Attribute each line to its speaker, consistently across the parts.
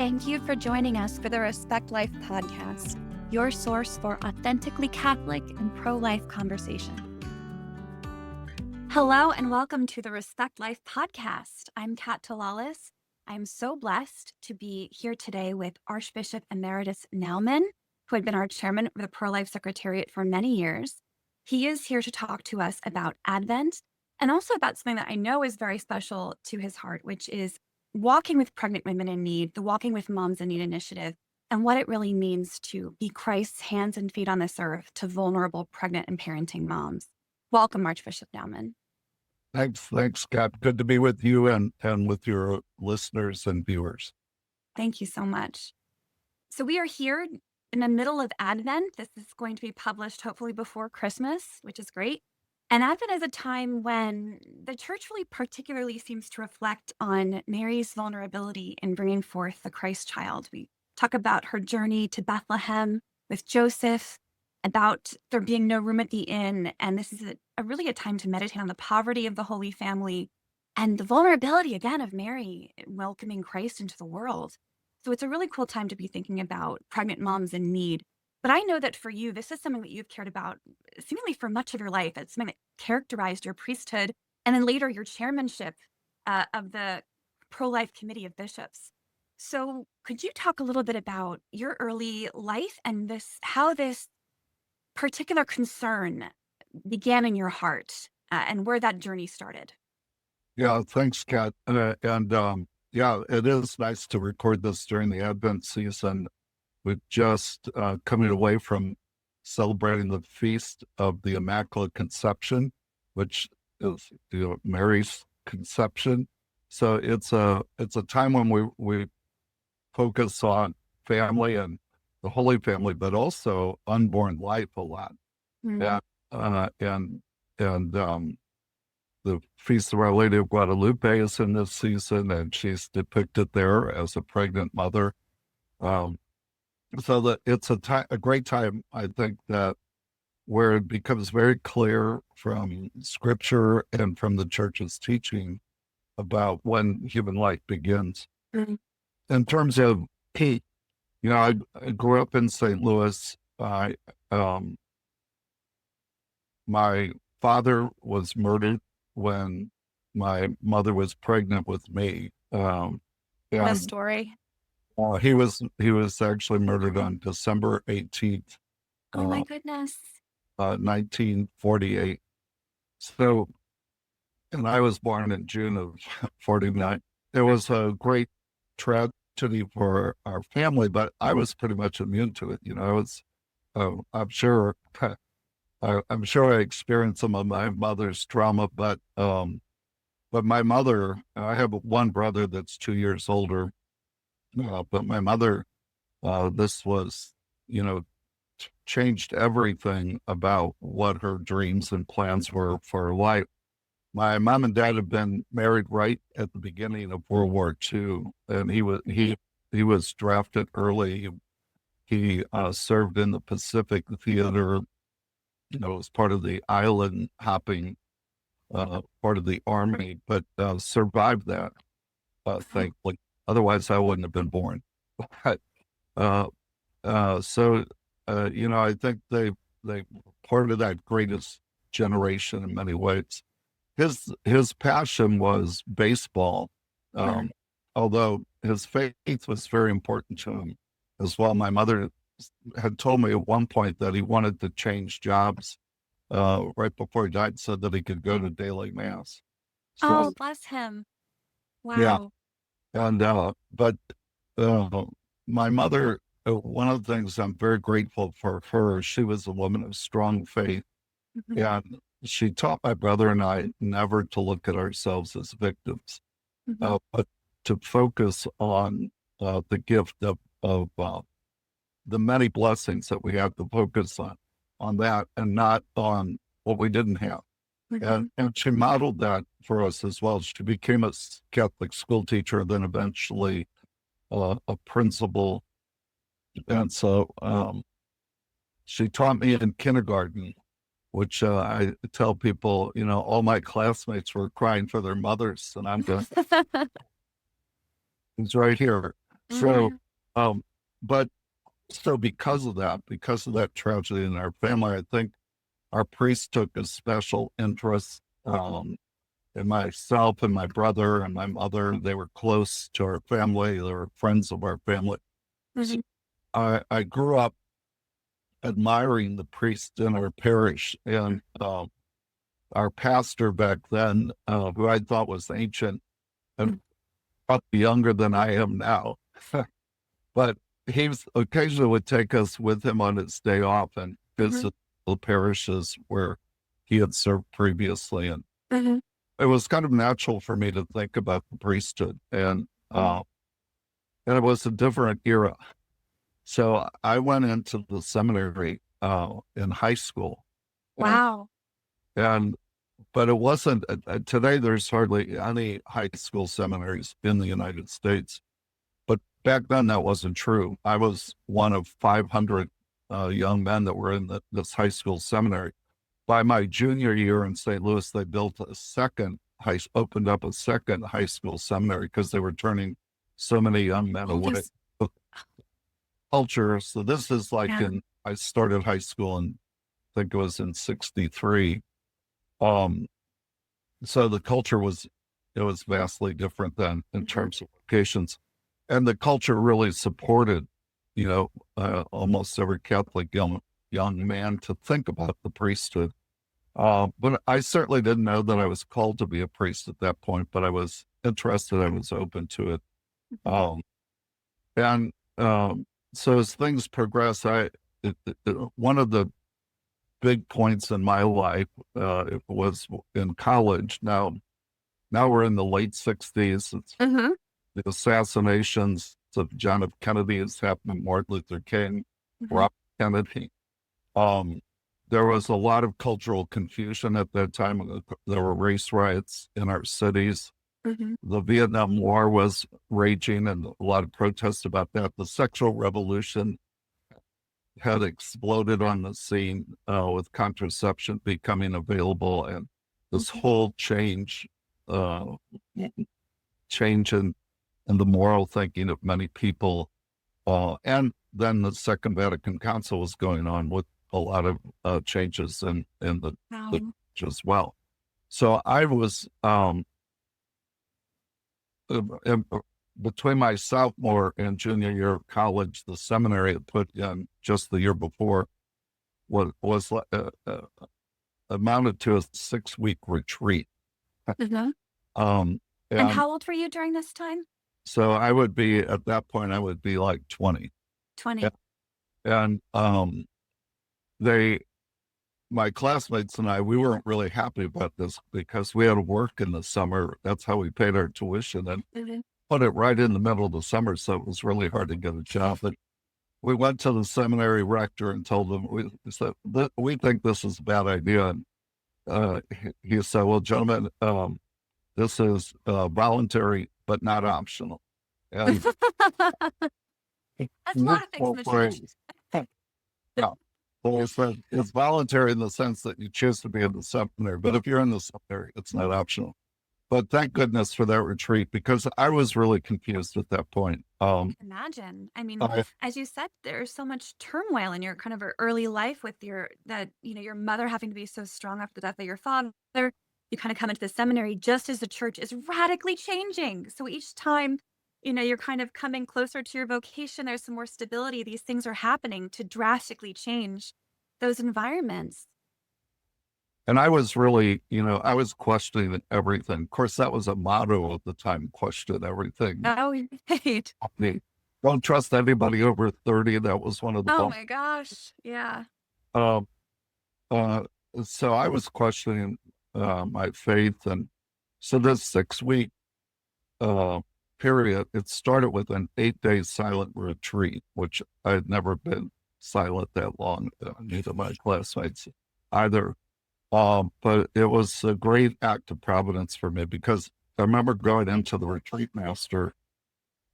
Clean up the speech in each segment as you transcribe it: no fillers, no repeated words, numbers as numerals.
Speaker 1: Thank you for joining us for the Respect Life podcast, your source for authentically Catholic and pro-life conversation. Hello and welcome to the Respect Life podcast. I'm Kat Talalas. I'm so blessed to be here today with Archbishop Emeritus Naumann, who had been our chairman of the Pro-Life Secretariat for many years. He is here to talk to us about Advent and also about something that I know is very special to his heart, which is walking with pregnant women in need, the Walking with Moms in Need initiative, and what it really means to be Christ's hands and feet on this earth to vulnerable pregnant and parenting moms. Welcome, Archbishop Naumann.
Speaker 2: Thanks, Kat. Good to be with you and with your listeners and viewers.
Speaker 1: Thank you so much. So we are here in the middle of Advent. This is going to be published hopefully before Christmas, which is great. And Advent is a time when the church really particularly seems to reflect on Mary's vulnerability in bringing forth the Christ child. We talk about her journey to Bethlehem with Joseph, about there being no room at the inn. And this is really a time to meditate on the poverty of the Holy Family and the vulnerability, again, of Mary welcoming Christ into the world. So it's a really cool time to be thinking about pregnant moms in need. But I know that for you, this is something that you've cared about seemingly for much of your life. It's something that characterized your priesthood and then later your chairmanship of the Pro-Life Committee of Bishops. So could you talk a little bit about your early life and how this particular concern began in your heart and where that journey started?
Speaker 2: Yeah, thanks, Kat. Yeah, it is nice to record this during the Advent season. We've just coming away from celebrating the Feast of the Immaculate Conception, which is Mary's conception. So it's a time when we focus on family and the Holy Family, but also unborn life a lot. Mm-hmm. The Feast of Our Lady of Guadalupe is in this season, and she's depicted there as a pregnant mother. So that it's a great time, I think, that where it becomes very clear from Scripture and from the Church's teaching about when human life begins. Mm-hmm. In terms of, I grew up in St. Louis. My father was murdered when my mother was pregnant with me.
Speaker 1: What a story.
Speaker 2: He was actually murdered on December 18th.
Speaker 1: Oh my goodness.
Speaker 2: 1948. So, and I was born in June of 49. It was a great tragedy for our family, but I was pretty much immune to it. I'm sure I experienced some of my mother's trauma, but my mother, I have one brother that's 2 years older. But my mother, this was, changed everything about what her dreams and plans were for her life. My mom and dad had been married right at the beginning of World War II, and he was drafted early. He served in the Pacific Theater, as part of the island hopping part of the Army, but survived that, thankfully. Otherwise, I wouldn't have been born. I think they part of that greatest generation in many ways. His passion was baseball, although his faith was very important to him as well. My mother had told me at one point that he wanted to change jobs right before he died, so that he could go to daily mass.
Speaker 1: So, bless him! Wow.
Speaker 2: Yeah. And, but my mother, one of the things I'm very grateful for her, she was a woman of strong faith. Mm-hmm. And she taught my brother and I never to look at ourselves as victims, mm-hmm. But to focus on the gift of the many blessings that we have, to focus on that and not on what we didn't have. Mm-hmm. And she modeled that for us as well. She became a Catholic school teacher, then eventually a principal. And so she taught me in kindergarten, which I tell people, all my classmates were crying for their mothers, and I'm going, it's right here. So,
Speaker 1: Mhm.
Speaker 2: um, but so because of that tragedy in our family, I think our priest took a special interest in myself and my brother and my mother. They were close to our family. They were friends of our family. So
Speaker 1: Mhm.
Speaker 2: I grew up admiring the priests in our parish, and our pastor back then, who I thought was ancient and
Speaker 1: Mhm.
Speaker 2: probably younger than I am now, but he was occasionally would take us with him on his day off and
Speaker 1: Mhm.
Speaker 2: visit the parishes where he had served previously. And
Speaker 1: Mhm.
Speaker 2: it was kind of natural for me to think about the priesthood. And it was a different era. So I went into the seminary in high school. And,
Speaker 1: Wow.
Speaker 2: and but it wasn't today there's hardly any high school seminaries in the United States. But back then, that wasn't true. I was one of 500 young men that were in this high school seminary. By my junior year in St. Louis, they built opened up a second high school seminary because they were turning so many young men
Speaker 1: Oh,
Speaker 2: away.
Speaker 1: there's
Speaker 2: The culture. So this is like
Speaker 1: yeah.
Speaker 2: I started high school and I think it was in '63. Um, so the culture it was vastly different then in
Speaker 1: Mhm.
Speaker 2: terms of locations, and the culture really supported, almost every Catholic young man to think about the priesthood. But I certainly didn't know that I was called to be a priest at that point, but I was interested. I was open to it.
Speaker 1: Mhm.
Speaker 2: Um, and so as things progress, one of the big points in my life it was in college. Now we're in the late '60s. It's
Speaker 1: Mhm.
Speaker 2: the assassinations of John F. Kennedy has happened, Martin Luther King,
Speaker 1: Mhm.
Speaker 2: Robert Kennedy. Um, there was a lot of cultural confusion at that time. There were race riots in our cities.
Speaker 1: Mhm.
Speaker 2: The Vietnam War was raging and a lot of protests about that. The sexual revolution had exploded on the scene with contraception becoming available and this
Speaker 1: Mhm.
Speaker 2: whole uh, change in the moral thinking of many people. And then the Second Vatican Council was going on with a lot of changes in the
Speaker 1: Wow.
Speaker 2: church as well. So I was in, between my sophomore and junior year of college, the seminary had put in just the year before was amounted to a 6 week retreat.
Speaker 1: Mhm.
Speaker 2: Um,
Speaker 1: And
Speaker 2: and
Speaker 1: how old were you during this time?
Speaker 2: so I would be at that point, I would be like 20.
Speaker 1: 20.
Speaker 2: And they, my classmates and I, we weren't really happy about this because we had to work in the summer. That's how we paid our tuition and
Speaker 1: Mhm.
Speaker 2: put it right in the middle of the summer. So it was really hard to get a job. But we went to the seminary rector and told him, we said, we think this is a bad idea. And he said, well, gentlemen, this is voluntary, but not optional. And
Speaker 1: That's a
Speaker 2: this
Speaker 1: lot of things in
Speaker 2: whole
Speaker 1: the church.
Speaker 2: phrase, yeah. Well, it's voluntary in the sense that you choose to be in the seminary, but if you're in the seminary, it's not optional. But thank goodness for that retreat because I was really confused at that point.
Speaker 1: Imagine. I mean,
Speaker 2: I,
Speaker 1: as you said, there's so much turmoil in your kind of early life with your mother having to be so strong after the death of your father. You kind of come into the seminary just as the church is radically changing. So each time, you're kind of coming closer to your vocation, there's some more stability. These things are happening to drastically change those environments.
Speaker 2: and I was really, I was questioning everything. Of course, that was a motto at the time: question everything.
Speaker 1: Oh, right.
Speaker 2: I mean, don't trust anybody over 30. That was one of the
Speaker 1: Oh
Speaker 2: bump.
Speaker 1: my gosh. Yeah.
Speaker 2: Um, uh, so I was questioning my faith, and so this 6 week uh, period, it started with an 8 day silent retreat, which I had never been silent that long. Neither of my classmates either. But it was a great act of providence for me because I remember going into the retreat master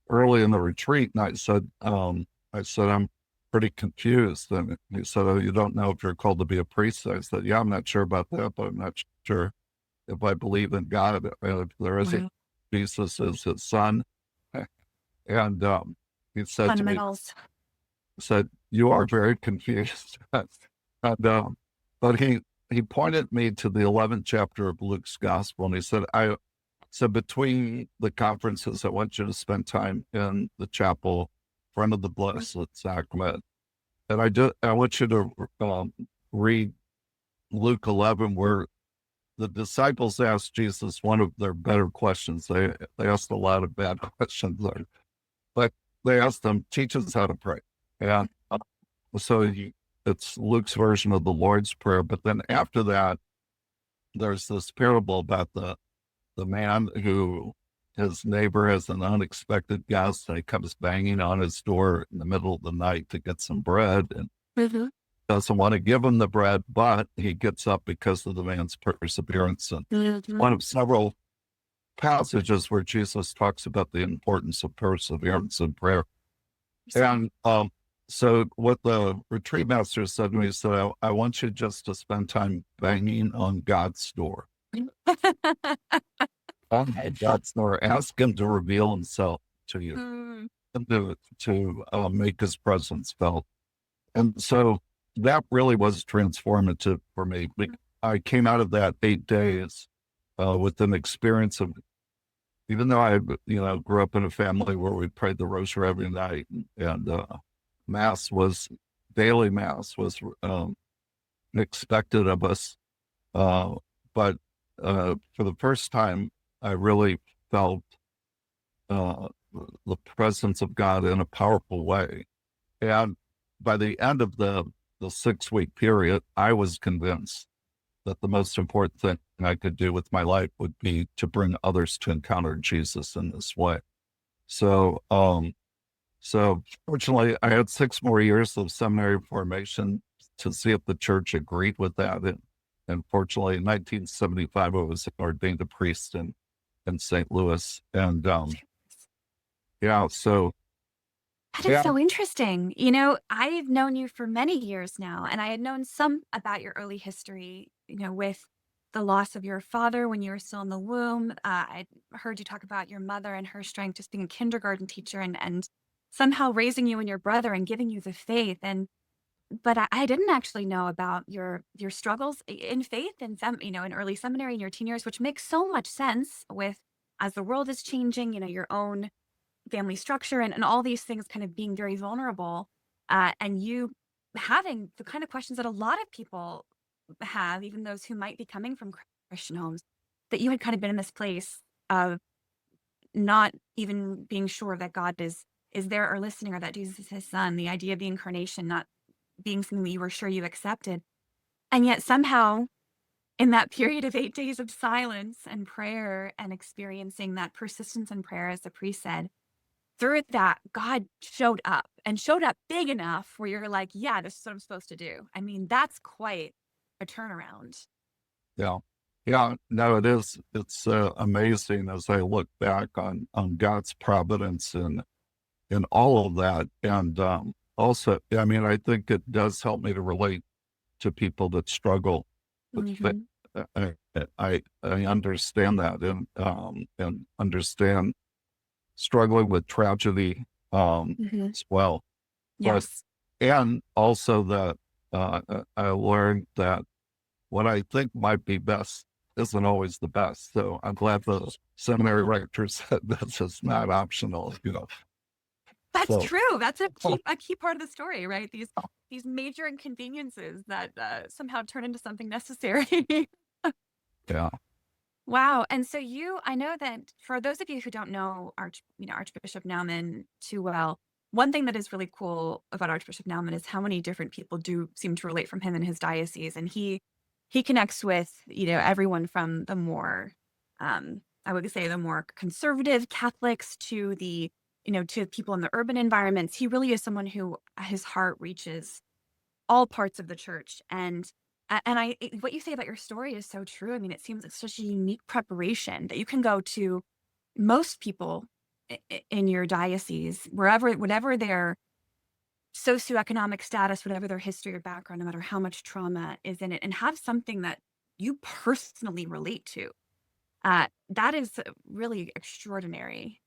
Speaker 2: early in the retreat, and I said, I'm pretty confused. And he said, oh, you don't know if you're called to be a priest? I said, yeah, I'm not sure about that, but I'm not sure if I believe in God, if there is a
Speaker 1: Wow.
Speaker 2: Jesus is his son. And he said to me,
Speaker 1: Fundamentals.
Speaker 2: said, "You are very confused." And, but he pointed me to the 11th chapter of Luke's gospel, and he said, "I so between the conferences, I want you to spend time in the chapel, in front of the Blessed Sacrament, and I want you to read Luke 11, where the disciples asked Jesus one of their better questions. They asked a lot of bad questions, but they asked him, teach us how to pray." And so it's Luke's version of the Lord's Prayer. But then after that, there's this parable about the man who his neighbor has an unexpected guest, and he comes banging on his door in the middle of the night to get some bread, and
Speaker 1: Mm-hmm.
Speaker 2: doesn't want to give him the bread, but he gets up because of the man's perseverance. And
Speaker 1: Mm-hmm.
Speaker 2: one of several passages where Jesus talks about the importance of perseverance in prayer. And so what the retreat master said to me, he said, I want you just to spend time banging on God's door. On God's door, ask him to reveal himself to you,
Speaker 1: Mm.
Speaker 2: and to make his presence felt. And so that really was transformative for me. I came out of that 8 days with an experience of, even though I, grew up in a family where we prayed the rosary every night, and daily mass was expected of us. But for the first time, I really felt uh, the presence of God in a powerful way. And by the end of the 6-week period, I was convinced that the most important thing I could do with my life would be to bring others to encounter Jesus in this way. So, so fortunately, I had 6 more years of seminary formation to see if the church agreed with that. And fortunately, in 1975, I was ordained a priest in St. Louis. And yeah, so
Speaker 1: That is
Speaker 2: yeah,
Speaker 1: so interesting. I've known you for many years now, and I had known some about your early history, with the loss of your father when you were still in the womb. I heard you talk about your mother and her strength, just being a kindergarten teacher, and somehow raising you and your brother and giving you the faith. But I didn't actually know about your struggles in faith and in early seminary in your teen years, which makes so much sense with as the world is changing, your own family structure and all these things kind of being very vulnerable, and you having the kind of questions that a lot of people have, even those who might be coming from Christian homes, that you had kind of been in this place of not even being sure that God is there or listening, or that Jesus is his son, the idea of the incarnation not being something that you were sure you accepted. And yet somehow in that period of 8 days of silence and prayer and experiencing that persistence in prayer, as the priest said, through that, God showed up and showed up big enough where you're like, yeah, this is what I'm supposed to do. I mean, that's quite a turnaround.
Speaker 2: yeah, yeah. No, it is. It's amazing as I look back on God's providence and in all of that. And also, I mean, I think it does help me to relate to people that struggle with faith.
Speaker 1: Hmm.
Speaker 2: I understand that, and understand struggling with tragedy
Speaker 1: Hmm.
Speaker 2: as well. But
Speaker 1: Yes.
Speaker 2: and also that I learned that what I think might be best isn't always the best. So I'm glad the seminary rector said this is not optional.
Speaker 1: That's
Speaker 2: So
Speaker 1: true. That's a key part of the story, right? These major inconveniences that somehow turn into something necessary.
Speaker 2: yeah,
Speaker 1: Wow. And so I know that for those of you who don't know Archbishop Naumann too well, one thing that is really cool about Archbishop Naumann is how many different people do seem to relate from him in his diocese. And he connects with, everyone from the more, I would say the more conservative Catholics to to people in the urban environments. He really is someone who his heart reaches all parts of the church. What you say about your story is so true. I mean, it seems like such a unique preparation that you can go to most people in your diocese, whatever their socioeconomic status, whatever their history or background, no matter how much trauma is in it, and have something that you personally relate to. That is really extraordinary.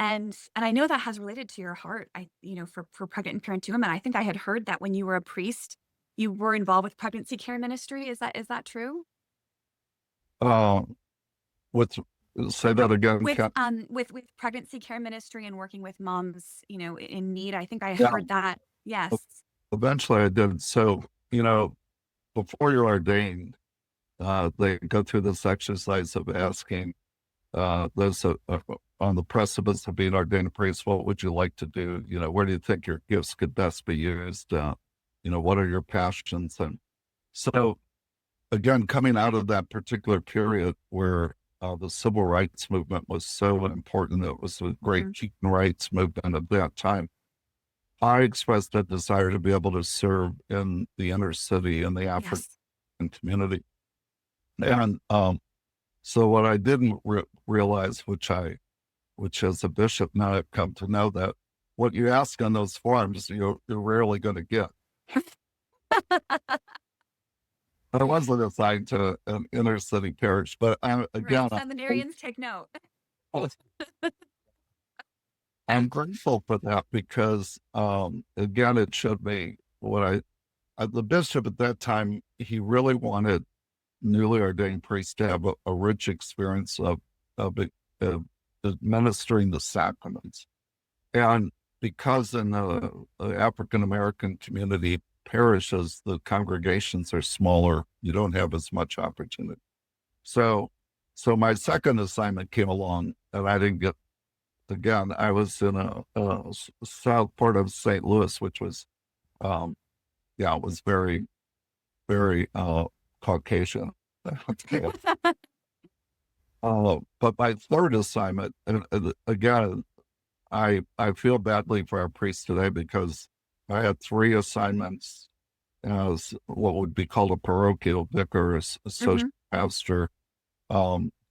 Speaker 1: And I know that has related to your heart, for pregnant and parenting women. I think I had heard that when you were a priest, you were involved with pregnancy care ministry. Is that true?
Speaker 2: Um, what's say that again,
Speaker 1: With
Speaker 2: Kat?
Speaker 1: with pregnancy care ministry and working with moms, in need. I think I
Speaker 2: Yeah.
Speaker 1: heard that. Yes.
Speaker 2: Eventually, I did. So, before you're ordained, they go through this exercise of asking those on the precipice of being ordained a priest, what would you like to do? Where do you think your gifts could best be used? What are your passions? And so, again, coming out of that particular period where the civil rights movement was so important, it was a great
Speaker 1: Mhm.
Speaker 2: human rights movement of that time. I expressed a desire to be able to serve in the inner city in the African
Speaker 1: Yes.
Speaker 2: community. And so what I didn't realize, which as a bishop now I've come to know that what you ask on those forums, you're rarely going to get. I wasn't assigned to an inner city parish, but
Speaker 1: Right. Seminarians take note.
Speaker 2: I'm grateful for that because, again, it showed me the bishop at that time, he really wanted newly ordained priests to have a rich experience of, it- of administering the sacraments. And because in the African American community parishes, the congregations are smaller, you don't have as much opportunity. So, so my second assignment came along, and I didn't get. Again, I was in a south part of St. Louis, which was, um, yeah, it was very, very Caucasian. But my third assignment, and again, I feel badly for our priests today because I had three assignments as what would be called a parochial vicar, a social
Speaker 1: Hmm.
Speaker 2: pastor,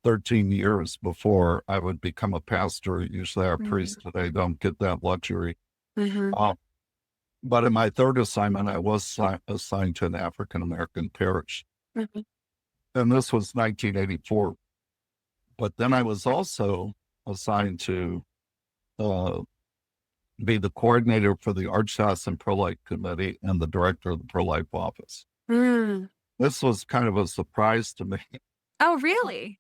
Speaker 2: 13 years before I would become a pastor. Usually our
Speaker 1: Right.
Speaker 2: priests today don't get that luxury.
Speaker 1: Hmm.
Speaker 2: Uh, but in my third assignment, I was assigned to an African American parish.
Speaker 1: Hmm.
Speaker 2: And this was 1984. But then I was also assigned to uh, be the coordinator for the Archdiocese Pro-Life Committee and the director of the Pro-Life Office.
Speaker 1: Mm.
Speaker 2: This was kind of a surprise to me.
Speaker 1: Oh, really?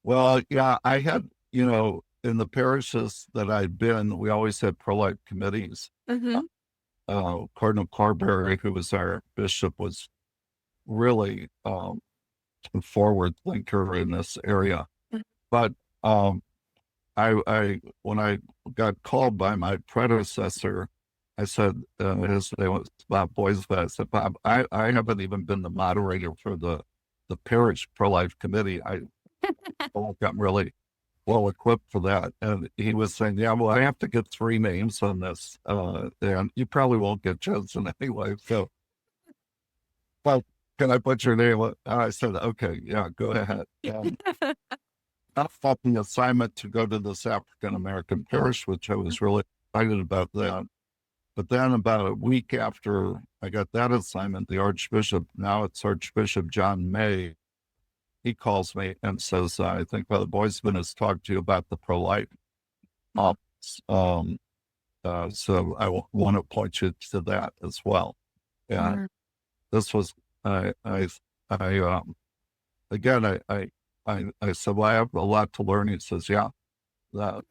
Speaker 2: Well, yeah, I had, in the parishes that I'd been, we always had pro-life committees.
Speaker 1: Hmm.
Speaker 2: Cardinal Carberry, who was our bishop, was really a forward thinker in this area. But um, when I got called by my predecessor, I said, his name was Bob Boisvett. I said, Bob, I haven't even been the moderator for the parish pro-life committee. I feel like I'm really well equipped for that. And he was saying, yeah, well, I have to get three names on this. And you probably won't get chosen anyway. So, well, can I put your name? I said, okay, yeah, go ahead. And I felt the assignment to go to this African American parish, which I was really excited about that. But then about a week after I got that assignment, the Archbishop, now it's Archbishop John May, he calls me and says, I think Father Boisman has talked to you about the pro-life office. So I want to point you to that as well. And
Speaker 1: Mm.
Speaker 2: this was, I again, I said, well, I have a lot to learn. He says, yeah, that,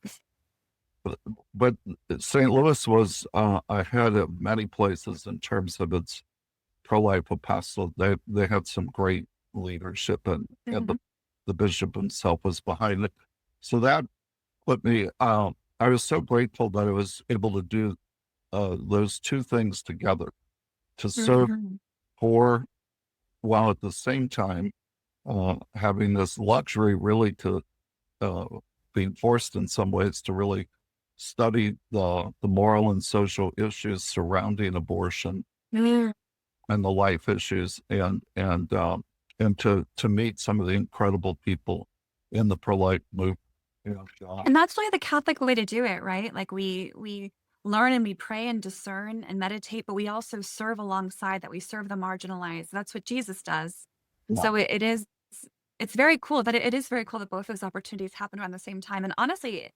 Speaker 2: but St. Louis was ahead of many places in terms of its pro-life apostle. They had some great leadership, and
Speaker 1: Mhm.
Speaker 2: the bishop himself was behind it. So that put me. I was so grateful that I was able to do those two things together to serve
Speaker 1: Mhm.
Speaker 2: poor while at the same time having this luxury really to uh, being forced in some ways to really study the moral and social issues surrounding abortion
Speaker 1: Mm.
Speaker 2: and the life issues and to meet some of the incredible people in the pro-life movement.
Speaker 1: And that's really the Catholic way to do it, right? Like we learn and we pray and discern and meditate, but we also serve alongside that. We serve the marginalized. That's what Jesus does. And
Speaker 2: Yeah.
Speaker 1: so it is it's very cool that it is very cool that both those opportunities happen around the same time. And honestly,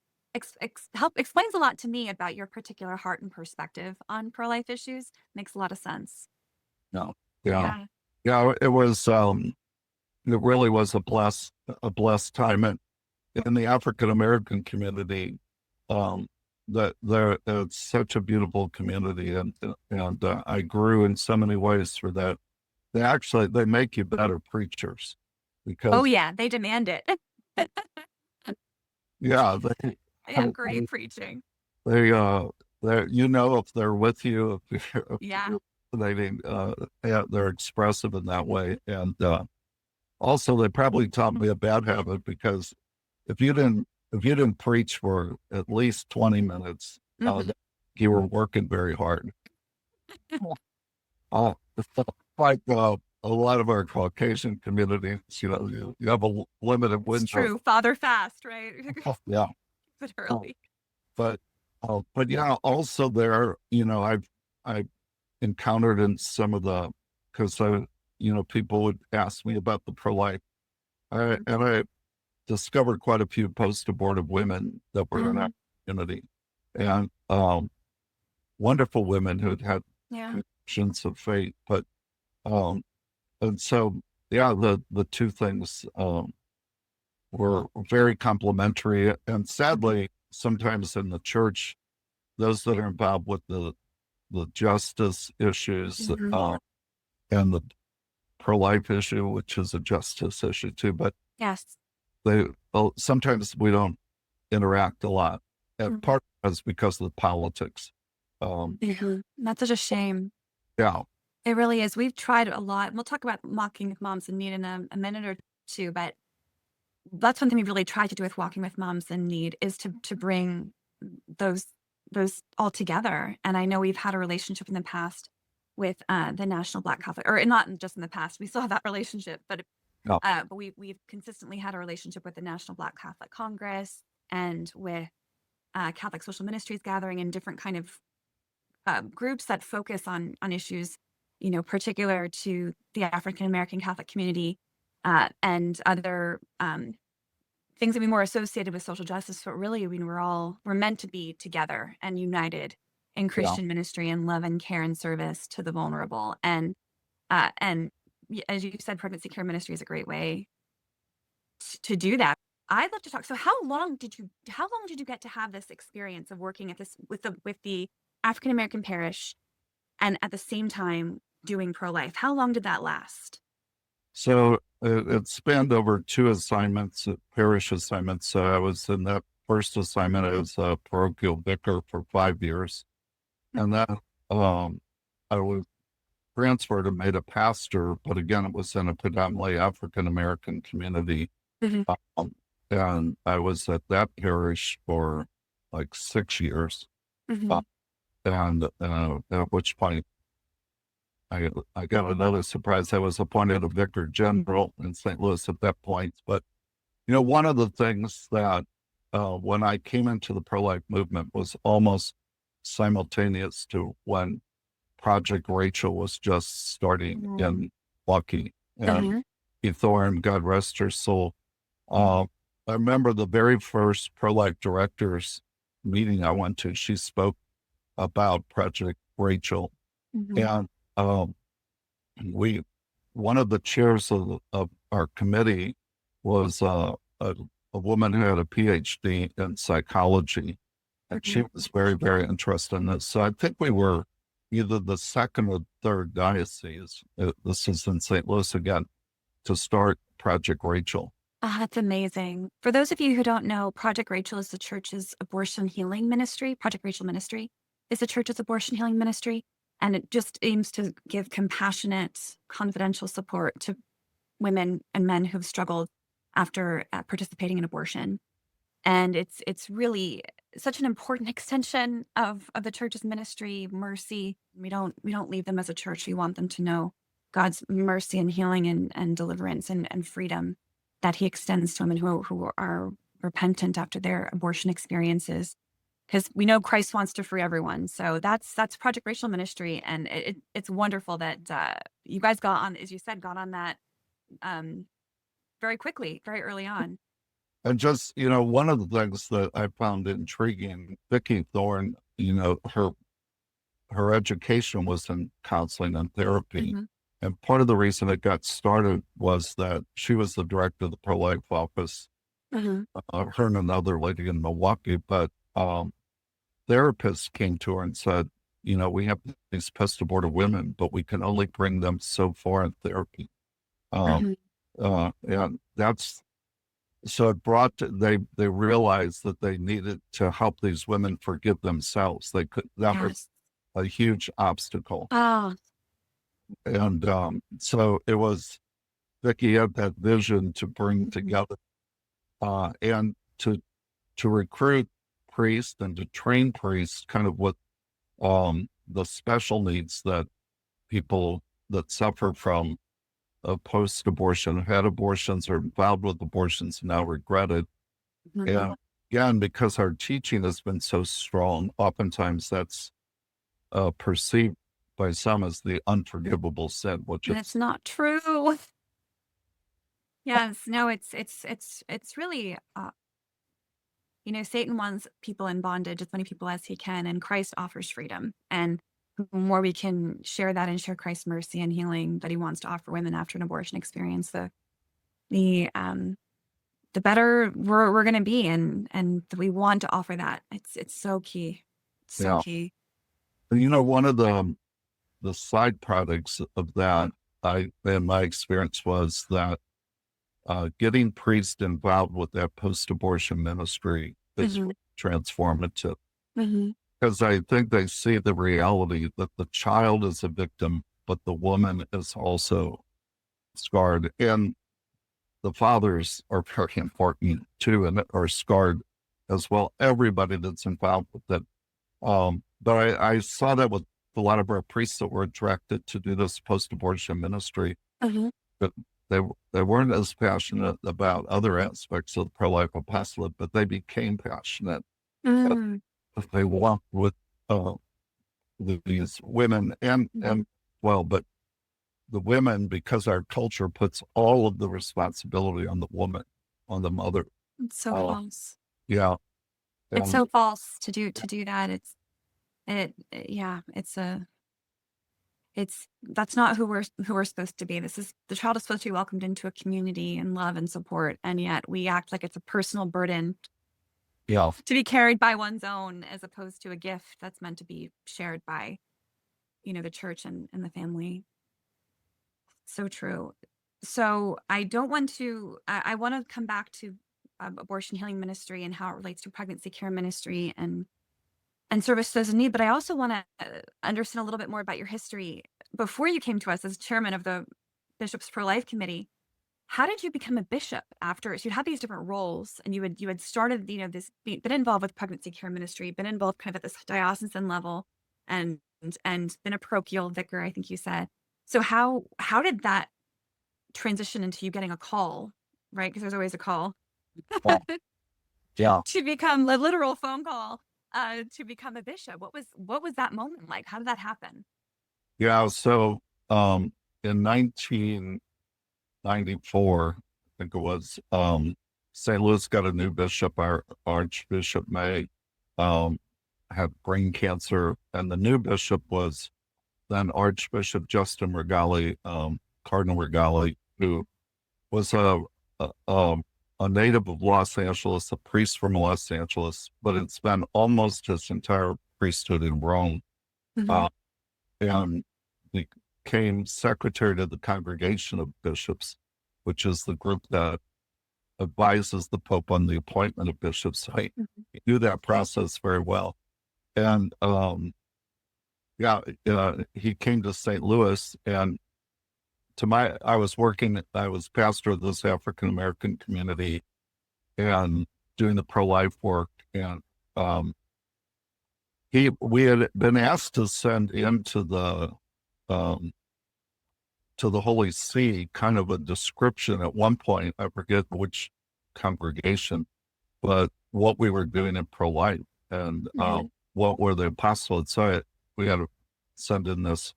Speaker 1: help explains a lot to me about your particular heart and perspective on pro-life issues. Makes a lot of sense.
Speaker 2: No. Yeah.
Speaker 1: Yeah.
Speaker 2: Yeah. It really was a blessed time. And in the African American community, um, it's such a beautiful community, and I grew in so many ways through that. They make you better preachers
Speaker 1: Oh
Speaker 2: because
Speaker 1: yeah, they demand it.
Speaker 2: yeah,
Speaker 1: They have great preaching.
Speaker 2: they if they're with you, if
Speaker 1: Yeah.
Speaker 2: you're resonating, yeah, they're expressive in that way. And also they probably taught me a bad habit, because if you didn't preach for at least 20 minutes,
Speaker 1: Mhm.
Speaker 2: you were working very hard. It's like a lot of our Caucasian communities, you have a limited
Speaker 1: It's
Speaker 2: window.
Speaker 1: true. Father fast, right?
Speaker 2: Yeah. Oh,
Speaker 1: Literally.
Speaker 2: but but yeah, also there, I've encountered in some of the, because people would ask me about the pro-life. And I discovered quite a few post-abortive women that were in our
Speaker 1: Mhm.
Speaker 2: community, and wonderful women who'd had
Speaker 1: Yeah.
Speaker 2: convictions of faith. But um, and so yeah, the two things were very complementary. And sadly, sometimes in the church, those that are involved with the justice issues,
Speaker 1: Mhm.
Speaker 2: and the pro-life issue, which is a justice issue too, but
Speaker 1: Yes.
Speaker 2: sometimes we don't interact a lot. And
Speaker 1: Mhm.
Speaker 2: part of it's because of the politics. Um,
Speaker 1: Mhm. That's such a shame.
Speaker 2: yeah,
Speaker 1: It really is. We've tried a lot. We'll talk about Walking with Moms in Need in a minute or two, but that's one thing we really tried to do with Walking with Moms in Need is to bring those those all together. And I know we've had a relationship in the past with the National Black Catholic, or not just in the past. We still have that relationship,
Speaker 2: yeah,
Speaker 1: but we've consistently had a relationship with the National Black Catholic Congress and with Catholic Social Ministries Gathering and different kind of groups that focus on issues, particular to the African American Catholic community, and other things that be more associated with social justice. But really, I mean, we're meant to be together and united in
Speaker 2: yeah.
Speaker 1: Christian ministry and love and care and service to the vulnerable. And as you said, pregnancy care ministry is a great way to do that. I'd love to talk. So how long did you get to have this experience of working at this with the African American parish and at the same time doing pro-life? How long did that last?
Speaker 2: So it spanned over two assignments, parish assignments. So I was in that first assignment. I was a parochial vicar for 5 years, and then um, I was transferred and made a pastor. But again, it was in a predominantly African American community.
Speaker 1: Mhm.
Speaker 2: Um, and I was at that parish for like 6 years. Uh,
Speaker 1: Mhm.
Speaker 2: and at which point I got another surprise. I was appointed a vicar general in St. Louis at that point. But, one of the things that when I came into the pro-life movement was almost simultaneous to when Project Rachel was just starting
Speaker 1: Mhm.
Speaker 2: in Lucky. And
Speaker 1: Mhm.
Speaker 2: Keith Thorne, God rest her soul. Uh, I remember the very first pro-life directors meeting I went to, she spoke about Project Rachel.
Speaker 1: Mhm.
Speaker 2: And um, we, one of the chairs of our committee was a woman who had a PhD in psychology, and she
Speaker 1: Mhm.
Speaker 2: was very, very interested in this. So I think we were either the second or third diocese. This is in St. Louis again, to start Project Rachel.
Speaker 1: Ah, that's amazing. For those of you who don't know, Project Rachel is the church's abortion healing ministry. Project Rachel Ministry is the church's abortion healing ministry, and it just aims to give compassionate, confidential support to women and men who've struggled after participating in abortion. And it's really such an important extension of the church's ministry, mercy. We don't leave them as a church. We want them to know God's mercy and healing and deliverance and freedom that he extends to women who are repentant after their abortion experiences. Because we know Christ wants to free everyone. So that's Project Racial Ministry. And it's wonderful that you guys got on, as you said, got on that um, very quickly, very early on.
Speaker 2: And just, one of the things that I found intriguing, Vicki Thorne, her education was in counseling and therapy.
Speaker 1: Mhm,
Speaker 2: And part of the reason it got started was that she was the director of the pro-life office,
Speaker 1: mhm,
Speaker 2: her and another lady in Milwaukee. But therapists came to her and said, we have these post-abortive women, but we can only bring them so far in therapy. Um,
Speaker 1: mhm.
Speaker 2: and that's so it brought they realized that they needed to help these women forgive themselves. That was
Speaker 1: Yes.
Speaker 2: a huge obstacle.
Speaker 1: Oh,
Speaker 2: And so it was Vicki had that vision to bring
Speaker 1: mhm,
Speaker 2: together and to recruit priests and to train priests kind of with the special needs that people that suffer from post-abortion, had abortions or involved with abortions now regretted.
Speaker 1: mhm.
Speaker 2: And again, because our teaching has been so strong, oftentimes that's perceived by some as the unforgivable sin, which
Speaker 1: And it's
Speaker 2: is,
Speaker 1: not true. Yes, no, it's really, Satan wants people in bondage, as many people as he can, and Christ offers freedom. And the more we can share that and share Christ's mercy and healing that he wants to offer women after an abortion experience, the um the better we're gonna be, and we want to offer that. It's so key. It's so
Speaker 2: yeah.
Speaker 1: key.
Speaker 2: One of the side products of that, in my experience, was that getting priests involved with that post-abortion ministry is
Speaker 1: Mhm,
Speaker 2: transformative
Speaker 1: mhm.
Speaker 2: because I think they see the reality that the child is a victim, but the woman is also scarred, and the fathers are very important too, and are scarred as well. Everybody that's involved with it. But I saw that with a lot of our priests that were attracted to do this post-abortion ministry,
Speaker 1: Mhm.
Speaker 2: but they they weren't as passionate about other aspects of the pro-life apostolate, but they became passionate
Speaker 1: Mm.
Speaker 2: as they walked with uh, these women
Speaker 1: Mhm.
Speaker 2: and well, but the women, because our culture puts all of the responsibility on the woman, on the mother.
Speaker 1: It's so
Speaker 2: Uh,
Speaker 1: false.
Speaker 2: yeah,
Speaker 1: It's
Speaker 2: and
Speaker 1: so false to do that. Yeah, it's that's not who we're supposed to be. The child is supposed to be welcomed into a community and love and support, and yet we act like it's a personal burden
Speaker 2: yeah,
Speaker 1: to be carried by one's own, as opposed to a gift that's meant to be shared by, the church and the family. So true. So I don't want to. I want to come back to abortion healing ministry and how it relates to pregnancy care ministry and service to those in need. But I also want to understand a little bit more about your history before you came to us as chairman of the Bishops Pro Life Committee. How did you become a bishop after? So you had these different roles, and you had started, been involved with pregnancy care ministry, been involved kind of at this diocesan level, and and been a parochial vicar, I think you said. So how did that transition into you getting a call, right? Because there's always a call
Speaker 2: well, yeah,
Speaker 1: to become a literal phone call to become a bishop. What was that moment like? How did that happen?
Speaker 2: yeah. So, in 1994, I think it was, St. Louis got a new bishop. Our Archbishop May um, had brain cancer, and the new bishop was then Archbishop Justin Regali, Cardinal Regali, who was a, um, a native of Los Angeles, a priest from Los Angeles, but had spent almost his entire priesthood in Rome,
Speaker 1: Mhm.
Speaker 2: uh, and became secretary to the Congregation of Bishops, which is the group that advises the Pope on the appointment of bishops. So
Speaker 1: Mhm.
Speaker 2: he knew that process very well. And yeah, he came to St. Louis, and I was pastor of this African American community and doing the pro life work. And um, we had been asked to send um, to the Holy See kind of a description at one point. I forget which congregation, but what we were doing in pro life and
Speaker 1: Mhm.
Speaker 2: what were the apostolates. So we had to send in this,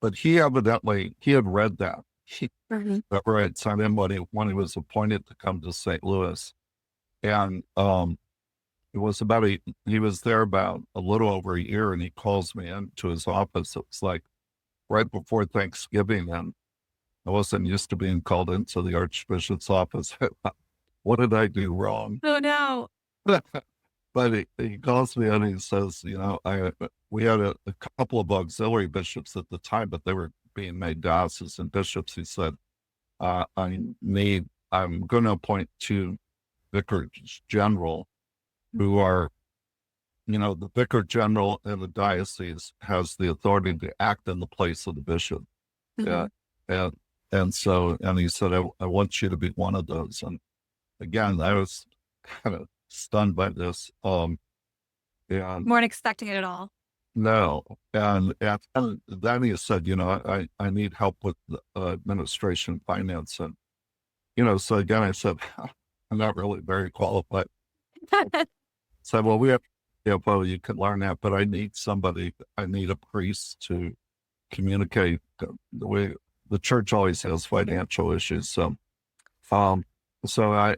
Speaker 2: but he had read that.
Speaker 1: Mhm.
Speaker 2: Remember I had sent him when he was appointed to come to St. Louis. And it was he was there about a little over a year, and he calls me into his office. It was like right before Thanksgiving, and I wasn't used to being called into the Archbishop's office. What did I do wrong?
Speaker 1: Oh, no.
Speaker 2: But he calls me and he says, we had a couple of auxiliary bishops at the time, but they were being made diocesan bishops. He said, I'm going to appoint two vicars general who are, the vicar general in the diocese has the authority to act in the place of the bishop.
Speaker 1: Mhm.
Speaker 2: And, and he said, I want you to be one of those. And again, I was kind of stunned by this. And
Speaker 1: Weren't expecting it at all.
Speaker 2: no, and then he said, I need help with the administration, finance, and so again, I said, I'm not really very qualified. So, well, well, you can learn that, but I need a priest to communicate the way the church always has financial issues. Um, so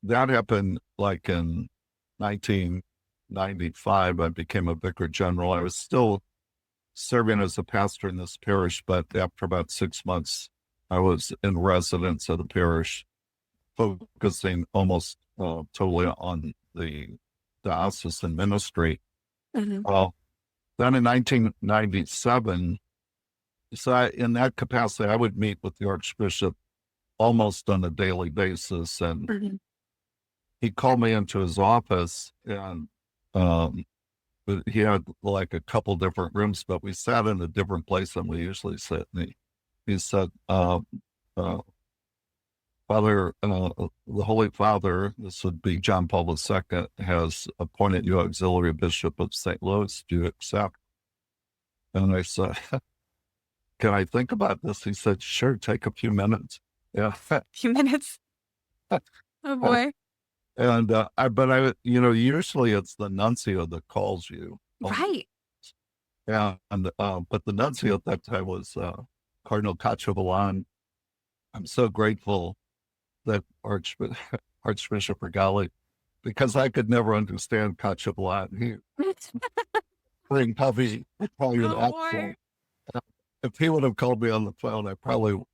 Speaker 2: that happened like in 1995. I became a vicar general. I was still serving as a pastor in this parish, but after about 6 months, I was in residence at the parish, focusing almost totally on the diocesan ministry.
Speaker 1: Mhm.
Speaker 2: Then in 1997, in that capacity, I would meet with the Archbishop almost on a daily basis. And
Speaker 1: Mhm.
Speaker 2: he called me into his office, and um, he had like a couple different rooms, but we sat in a different place than we usually sit. And he said, uh, Father, the Holy Father, this would be John Paul II, has appointed you auxiliary bishop of St. Louis. Do you accept? And I said, can I think about this? He said, sure, take a few minutes. Yeah.
Speaker 1: Few minutes. Oh, boy.
Speaker 2: And usually it's the nuncio that calls you.
Speaker 1: Right.
Speaker 2: Yeah, and but the nuncio at that time was Cardinal Cacciavillan. I'm so grateful that Archbishop Regali, because I could never understand Cacciavillan. He bring puffy Italian
Speaker 1: Oh, boy.
Speaker 2: accent. If he would have called me on the phone, I probably would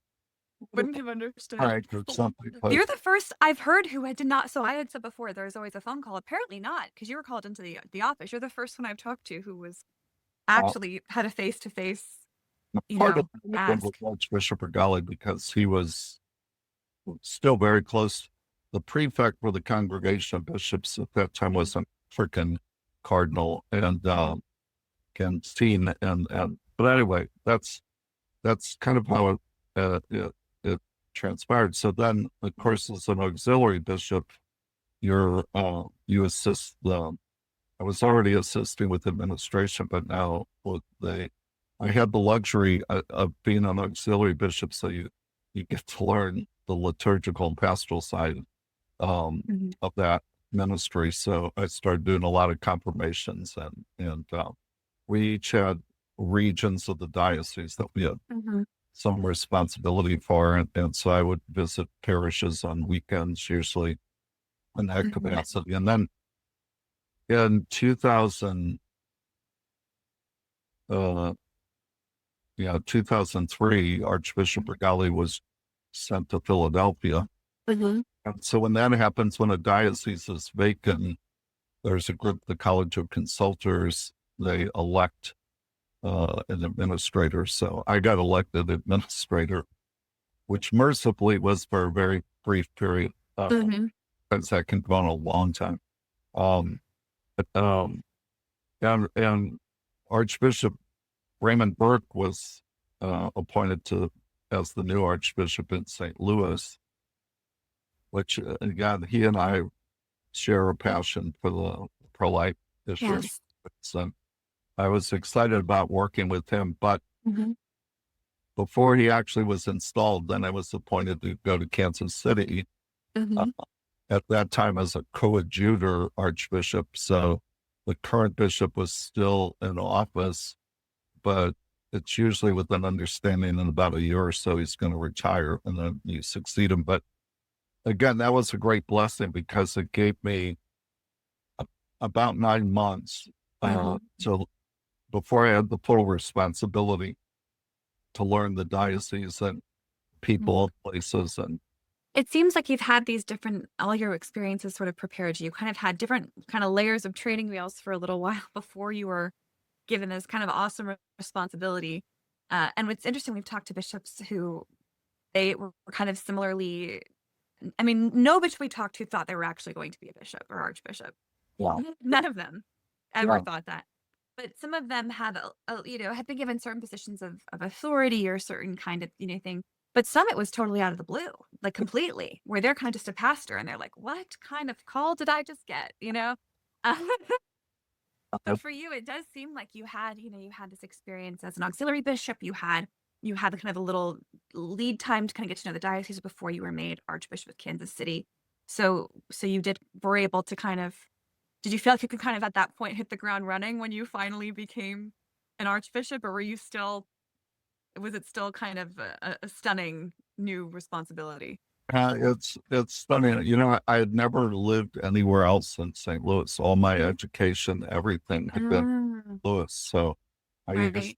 Speaker 1: Wouldn't have
Speaker 2: have
Speaker 1: understood.
Speaker 2: cranked or something. But
Speaker 1: You're the first I've heard who I did not. So I had said before there's always a phone call. Apparently not, because you were called into the office. You're the first one I've talked to who was
Speaker 2: uh,
Speaker 1: actually had a face to face,
Speaker 2: part of it was
Speaker 1: ask.
Speaker 2: Archbishop Regali because he was still very close. The prefect for the congregation of bishops at that time was an African cardinal, and Cantine, and but anyway, that's kind of how it transpired. So then, of course, as an auxiliary bishop, you assist the. I was already assisting with administration, but now I had the luxury of being an auxiliary bishop, so you get to learn the liturgical and pastoral side
Speaker 1: Mhm.
Speaker 2: of that ministry. So I started doing a lot of confirmations, and we each had regions of the diocese that we had
Speaker 1: Mhm.
Speaker 2: some responsibility for, and so I would visit parishes on weekends, usually in that
Speaker 1: Mhm.
Speaker 2: capacity. And then in 2000, uh, 2003, Archbishop Regali was sent to Philadelphia.
Speaker 1: Mhm.
Speaker 2: And so when that happens, when a diocese is vacant, there's a group, the College of Consultors, they elect an administrator. So I got elected administrator, which mercifully was for a very brief period,
Speaker 1: Mhm.
Speaker 2: because that can go on a long time. Um, but, and Archbishop Raymond Burke was appointed as the new Archbishop in St. Louis, which again, he and I share a passion for the pro-life issue.
Speaker 1: Yes.
Speaker 2: So I was excited about working with him, but
Speaker 1: Mhm.
Speaker 2: before he actually was installed, then I was appointed to go to Kansas City uh,
Speaker 1: Mhm.
Speaker 2: at that time as a coadjutor archbishop. So the current bishop was still in office, but it's usually with an understanding in about a year or so he's going to retire and then you succeed him. But again, that was a great blessing because it gave me about 9 months
Speaker 1: Mhm.
Speaker 2: to before I had the full responsibility to learn the diocese and people and places. And
Speaker 1: It seems like you've had these different all your experiences sort of prepared you. You kind of had different kind of layers of training wheels for a little while before you were given this kind of awesome responsibility. And what's interesting, we've talked to bishops who they were kind of similarly. I mean, no bishop we talked to thought they were actually going to be a bishop or archbishop.
Speaker 2: yeah,
Speaker 1: None of them ever
Speaker 2: yeah,
Speaker 1: thought that. But some of them had, had been given certain positions of authority or certain kind of, thing. But some it was totally out of the blue, like completely, where they're kind of just a pastor and they're like, what kind of call did I just get? Uh, but for you, it does seem like you had this experience as an auxiliary bishop. You had the kind of a little lead time to kind of get to know the diocese before you were made Archbishop of Kansas City. So you were able to kind of did you feel like you could kind of at that point hit the ground running when you finally became an archbishop, or was it still kind of a stunning new responsibility?
Speaker 2: it's stunning. I had never lived anywhere else in St. Louis. All my education, everything had been
Speaker 1: Mm,
Speaker 2: in Louis. So I used
Speaker 1: right.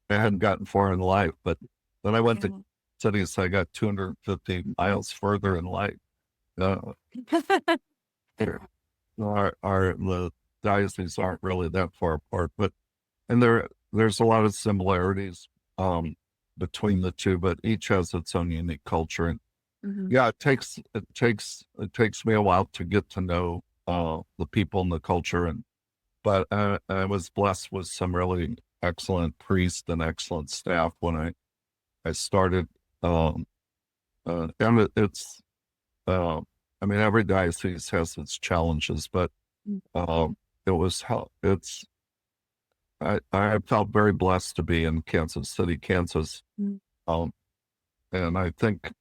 Speaker 2: I hadn't gotten far in life, but then I went to
Speaker 1: Yeah.
Speaker 2: cities. So I got 250 miles further in life. Uh, here. The dioceses aren't really that far apart, but and there's a lot of similarities um between the two, but each has its own unique culture. And
Speaker 1: Mhm.
Speaker 2: yeah, it takes me a while to get to know the people and the culture. And but I was blessed with some really excellent priests and excellent staff when I started. Um, and it's I mean, every diocese has its challenges, but
Speaker 1: Mm,
Speaker 2: it was how it's I felt very blessed to be in Kansas City, Kansas.
Speaker 1: mm,
Speaker 2: Um, and I think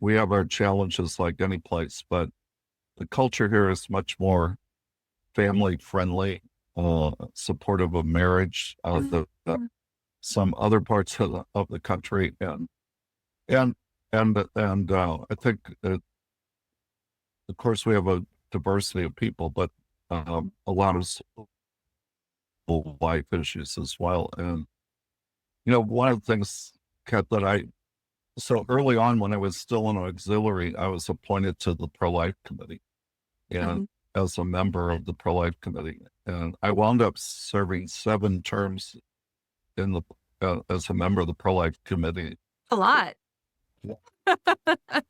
Speaker 2: we have our challenges like any place, but the culture here is much more family friendly, supportive of marriage,
Speaker 1: mm,
Speaker 2: some other parts of the country. And, I think, of course, we have a diversity of people, but a lot of life issues as well. And, one of the things, Kat, so early on when I was still an auxiliary, I was appointed to the pro-life committee and
Speaker 1: mhm.
Speaker 2: as a member of the pro-life committee. And I wound up serving 7 terms in the as a member of the pro-life committee.
Speaker 1: A lot.
Speaker 2: Yeah,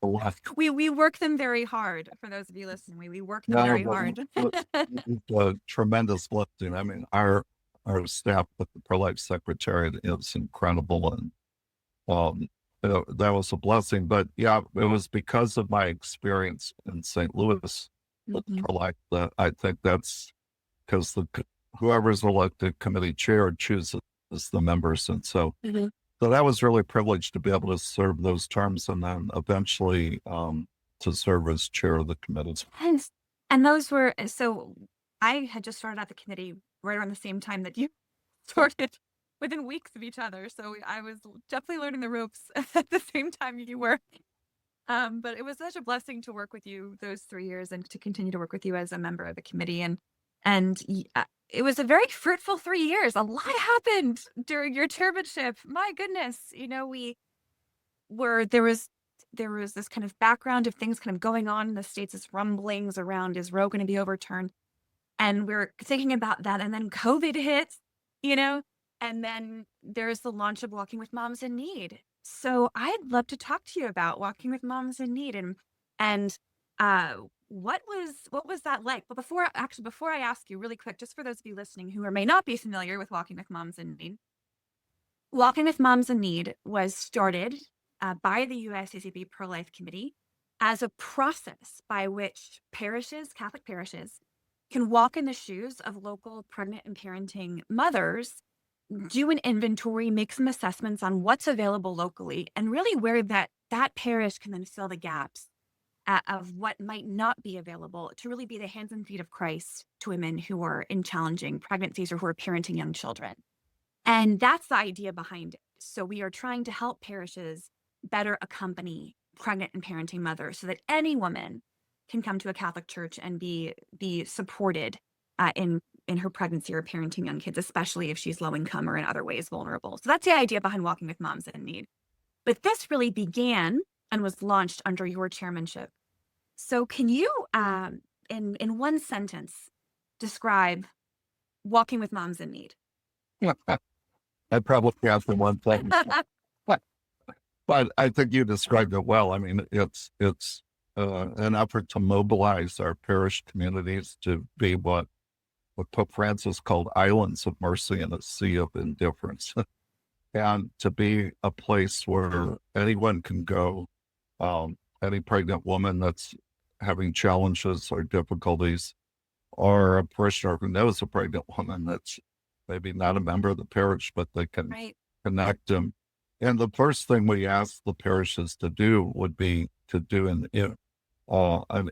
Speaker 2: a lot.
Speaker 1: We work them very hard. For those of you listening, we work them
Speaker 2: No,
Speaker 1: very
Speaker 2: but
Speaker 1: hard.
Speaker 2: it's a tremendous blessing. I mean, our staff with the pro-life secretariat is incredible. And um, that was a blessing. But yeah, it was because of my experience in St. Louis with
Speaker 1: Mhm,
Speaker 2: pro-life that I think that's because whoever's elected committee chair chooses the members. And
Speaker 1: mhm.
Speaker 2: so that was really privileged to be able to serve those terms and then eventually to serve as chair of the committee.
Speaker 1: Yes. And those were so I had just started at the committee right around the same time that you started within weeks of each other. So I was definitely learning the ropes at the same time you were. But it was such a blessing to work with you those 3 years and to continue to work with you as a member of the committee. And it was a very fruitful 3 years. A lot happened during your chairmanship. My goodness, we were there was this kind of background of things kind of going on in the states, as rumblings around is Roe going to be overturned, and we're thinking about that, and then COVID hits, you know, and then there's the launch of Walking with Moms in Need. So I'd love to talk to you about Walking with Moms in Need and what was that like? But before I ask you really quick, just for those of you listening who may not be familiar with Walking with Moms in Need, Walking with Moms in Need was started by the USCCB Pro Life Committee as a process by which parishes, Catholic parishes, can walk in the shoes of local pregnant and parenting mothers, do an inventory, make some assessments on what's available locally, and really where that parish can then fill the gaps of what might not be available to really be the hands and feet of Christ to women who are in challenging pregnancies or who are parenting young children. And that's the idea behind it. So we are trying to help parishes better accompany pregnant and parenting mothers, so that any woman can come to a Catholic church and be supported in her pregnancy or parenting young kids, especially if she's low income or in other ways vulnerable. So that's the idea behind Walking with Moms in Need. But this really began and was launched under your chairmanship. So can you, in one sentence, describe Walking with Moms in Need?
Speaker 2: I probably have the one thing, but I think you described it well. I mean, it's an effort to mobilize our parish communities to be what Pope Francis called islands of mercy in a sea of indifference, and to be a place where anyone can go, any pregnant woman that's having challenges or difficulties, or a parishioner who knows a pregnant woman that's maybe not a member of the parish, but they can
Speaker 1: Right.
Speaker 2: connect them. And the first thing we ask the parishes to do would be to do an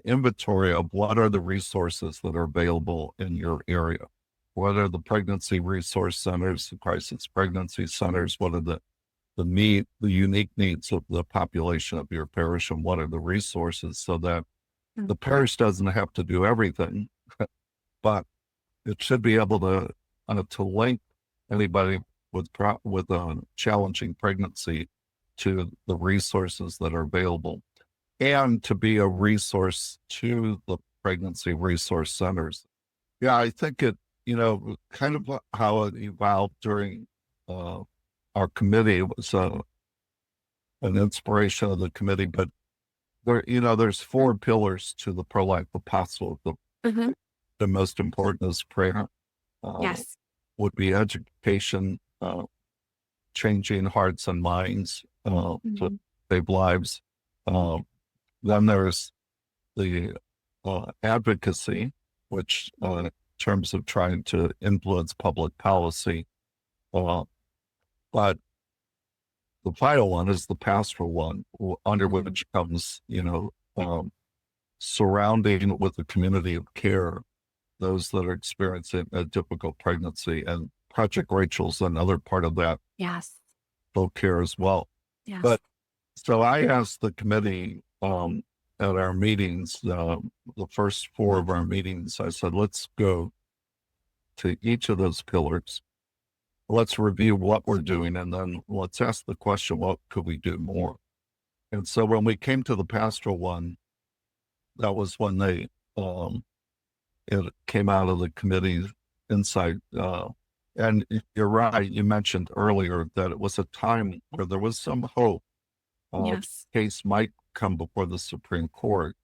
Speaker 2: inventory of what are the resources that are available in your area. What are the pregnancy resource centers, the crisis pregnancy centers? What are the unique needs of the population of your parish, and what are the resources, so that the parish doesn't have to do everything, but it should be able to link anybody with a challenging pregnancy to the resources that are available, and to be a resource to the pregnancy resource centers. Yeah, I think it, kind of how it evolved during our committee was an inspiration of the committee, but there's 4 pillars to the pro-life apostle.
Speaker 1: Mhm.
Speaker 2: The most important is prayer,
Speaker 1: Yes.
Speaker 2: would be education, changing hearts and minds to
Speaker 1: Mhm.
Speaker 2: save lives. Then there's the advocacy, which in terms of trying to influence public policy. But the final one is the pastoral one, under which comes, surrounding with a community of care those that are experiencing a difficult pregnancy. And Project Rachel's another part of that
Speaker 1: Yes.
Speaker 2: folk care as well.
Speaker 1: Yes.
Speaker 2: But so I asked the committee at our meetings, the first 4 of our meetings, I said, let's go to each of those pillars. Let's review what we're doing, and then let's ask the question, what could we do more? And so when we came to the pastoral one, that was when it came out of the committee's insight. And you're right, you mentioned earlier that it was a time where there was some hope.
Speaker 1: Yes.
Speaker 2: Case might come before the Supreme Court.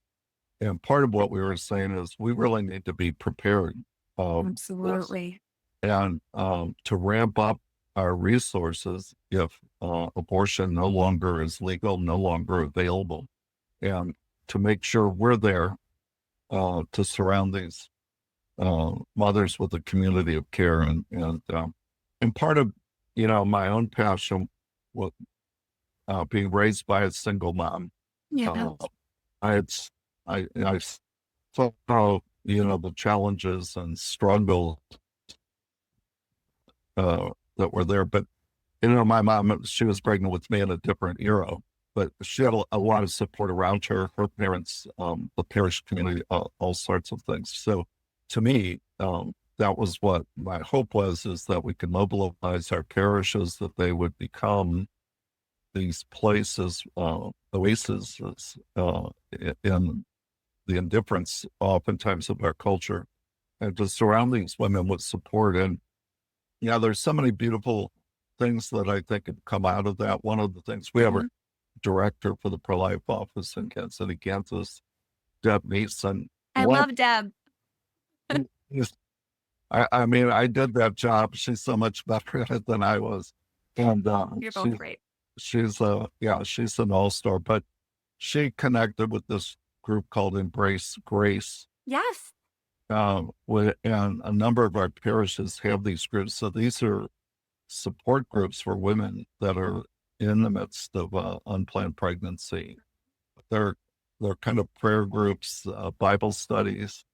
Speaker 2: And part of what we were saying is we really need to be prepared.
Speaker 1: Absolutely.
Speaker 2: And to ramp up our resources if abortion no longer is legal, no longer available, and to make sure we're there to surround these mothers with a community of care. And part of, my own passion was being raised by a single mom.
Speaker 1: Yeah.
Speaker 2: I saw how, the challenges and struggles that were there. But, my mom, she was pregnant with me in a different era, but she had a lot of support around her, her parents, the parish community, all sorts of things. So to me, that was what my hope was, is that we could mobilize our parishes, that they would become these places, oases in the indifference oftentimes of our culture, and to surround these women with support. And there's so many beautiful things that I think have come out of that. One of the things, we have a director for the pro-life office in Kansas City, Kansas, Deb Neeson.
Speaker 1: I love Deb.
Speaker 2: I mean, I did that job. She's so much better at it than I was. And
Speaker 1: You're both great.
Speaker 2: she's an all-star, but she connected with this group called Embrace Grace.
Speaker 1: Yes.
Speaker 2: And a number of our parishes have these groups. So these are support groups for women that are in the midst of unplanned pregnancy. They're kind of prayer groups, Bible studies,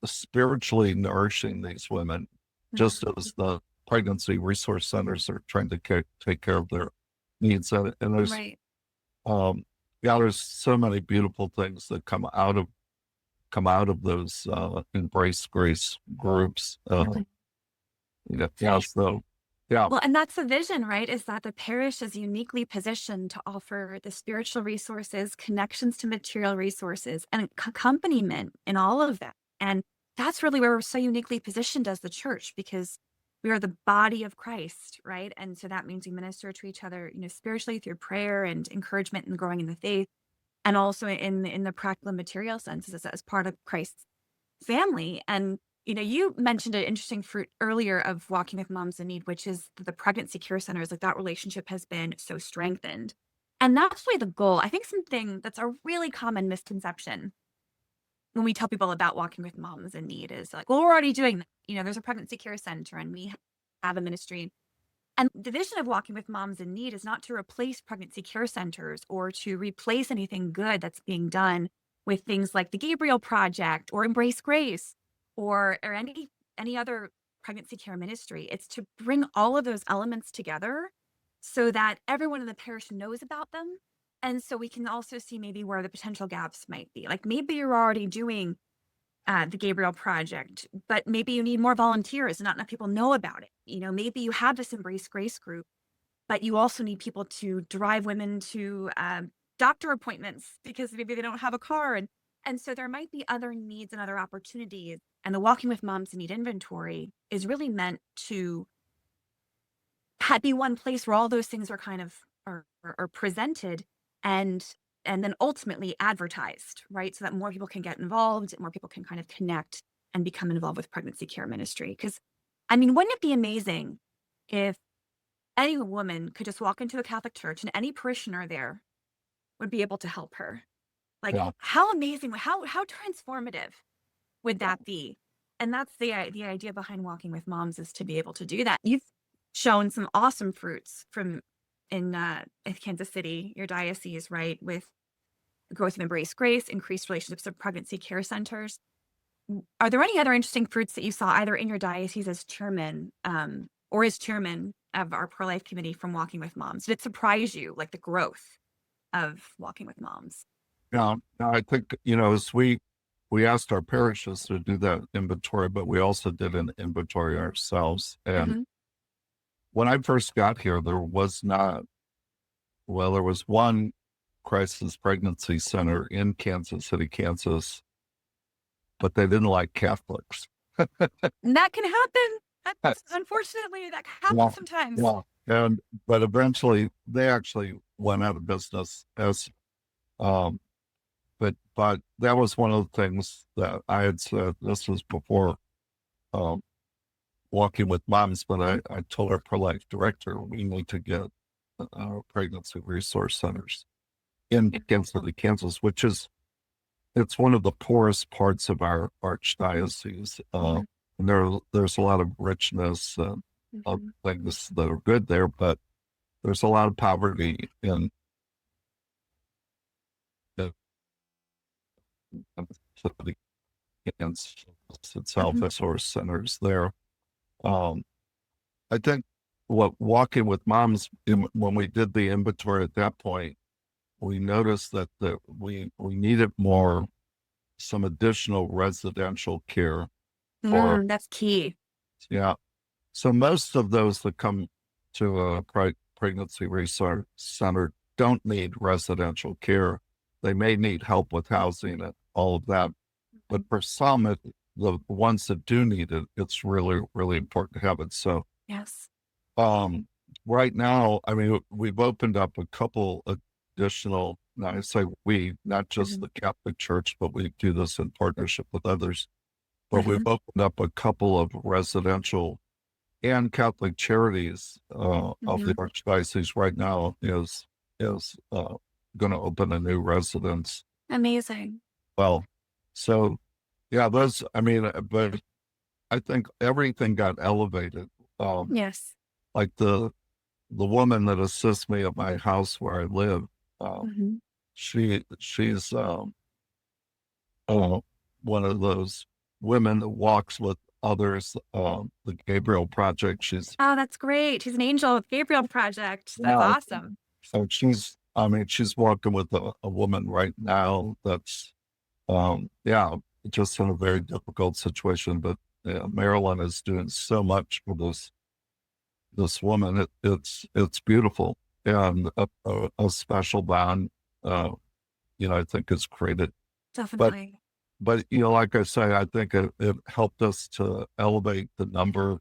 Speaker 2: spiritually nourishing these women, just as the pregnancy resource centers are trying to take care of their needs. And there's
Speaker 1: Right.
Speaker 2: Yeah, there's so many beautiful things that come out of those Embrace Grace groups. Yeah, so yeah,
Speaker 1: Well, and that's the vision, right? Is that the parish is uniquely positioned to offer the spiritual resources, connections to material resources, and accompaniment in all of that. And that's really where we're so uniquely positioned as the church, because we are the body of Christ, right? And so that means we minister to each other, spiritually through prayer and encouragement and growing in the faith, and also in the practical and material senses as part of Christ's family. And you mentioned an interesting fruit earlier of walking with moms in need, which is the pregnancy care centers. Like, that relationship has been so strengthened, and that's really the goal. I think something that's a really common misconception when we tell people about walking with moms in need is like, well, we're already doing that. There's a pregnancy care center and we have a ministry. And the vision of walking with moms in need is not to replace pregnancy care centers or to replace anything good that's being done with things like the Gabriel Project or Embrace Grace or any other pregnancy care ministry. It's to bring all of those elements together so that everyone in the parish knows about them. And so we can also see maybe where the potential gaps might be. Like, maybe you're already doing the Gabriel Project, but maybe you need more volunteers and not enough people know about it. Maybe you have this Embrace Grace group, but you also need people to drive women to doctor appointments because maybe they don't have a car. And so there might be other needs and other opportunities. And the Walking with Moms in Need inventory is really meant to be one place where all those things are kind of are presented and then ultimately advertised, right? So that more people can get involved, more people can kind of connect and become involved with pregnancy care ministry. Because, I mean, wouldn't it be amazing if any woman could just walk into a Catholic church and any parishioner there would be able to help her? Like,
Speaker 2: yeah,
Speaker 1: how amazing, how transformative would that be? And that's the idea behind Walking with Moms, is to be able to do that. You've shown some awesome fruits in Kansas City, your diocese, right? With growth of Embrace Grace, increased relationships with pregnancy care centers. Are there any other interesting fruits that you saw either in your diocese as chairman or as chairman of our pro-life committee from Walking with Moms? Did it surprise you, like the growth of Walking with Moms?
Speaker 2: yeah. I think as we asked our parishes to do that inventory, but we also did an inventory ourselves. And
Speaker 1: Hmm.
Speaker 2: when I first got here, there was not. Well, there was one crisis pregnancy center in Kansas City, Kansas, but they didn't like Catholics.
Speaker 1: And that can happen. Unfortunately, that
Speaker 2: Yeah,
Speaker 1: happens sometimes.
Speaker 2: yeah. But eventually they actually went out of business as um but that was one of the things that I had said. This was before um walking with moms, but I told our pro-life director we need to get pregnancy resource centers in Kansas City, Kansas, which is it's one of the poorest parts of our archdiocese.
Speaker 1: Mhm,
Speaker 2: And there's a lot of richness of
Speaker 1: mhm,
Speaker 2: things that are good there, but there's a lot of poverty in the city and itself
Speaker 1: mhm.
Speaker 2: as source centers there. Um, I think what walking with moms when we did the inventory at that point, we noticed that we needed some additional residential care for
Speaker 1: That's key.
Speaker 2: yeah. So most of those that come to a pregnancy resource center don't need residential care. They may need help with housing and all of that. But
Speaker 1: Mhm.
Speaker 2: for some, the ones that do need it, it's really, really important to have it. So
Speaker 1: Yes.
Speaker 2: um, right now, I mean, we've opened up a couple additional, now I say we, not just
Speaker 1: Mhm,
Speaker 2: the Catholic Church, but we do this in partnership with others. But we've
Speaker 1: mhm,
Speaker 2: opened up a couple of residential and Catholic Charities of the
Speaker 1: mhm.
Speaker 2: Archdiocese right now is going to open a new residence.
Speaker 1: Amazing.
Speaker 2: Well, so yeah, those. I mean, but I think everything got elevated. Um,
Speaker 1: Yes.
Speaker 2: like the woman that assists me at my house where I live, uh,
Speaker 1: Mhm.
Speaker 2: she's uh, one of those women that walks with others. The Gabriel Project. She's
Speaker 1: Oh, that's great. She's an angel with Gabriel Project. That's
Speaker 2: yeah,
Speaker 1: awesome.
Speaker 2: so I mean, she's working with a woman right now that's, yeah, just in a very difficult situation. But Marilyn is doing so much for this woman. It's beautiful, and a special bond, uh, I think is created. But
Speaker 1: Definitely.
Speaker 2: like I say, I think it helped us to elevate the number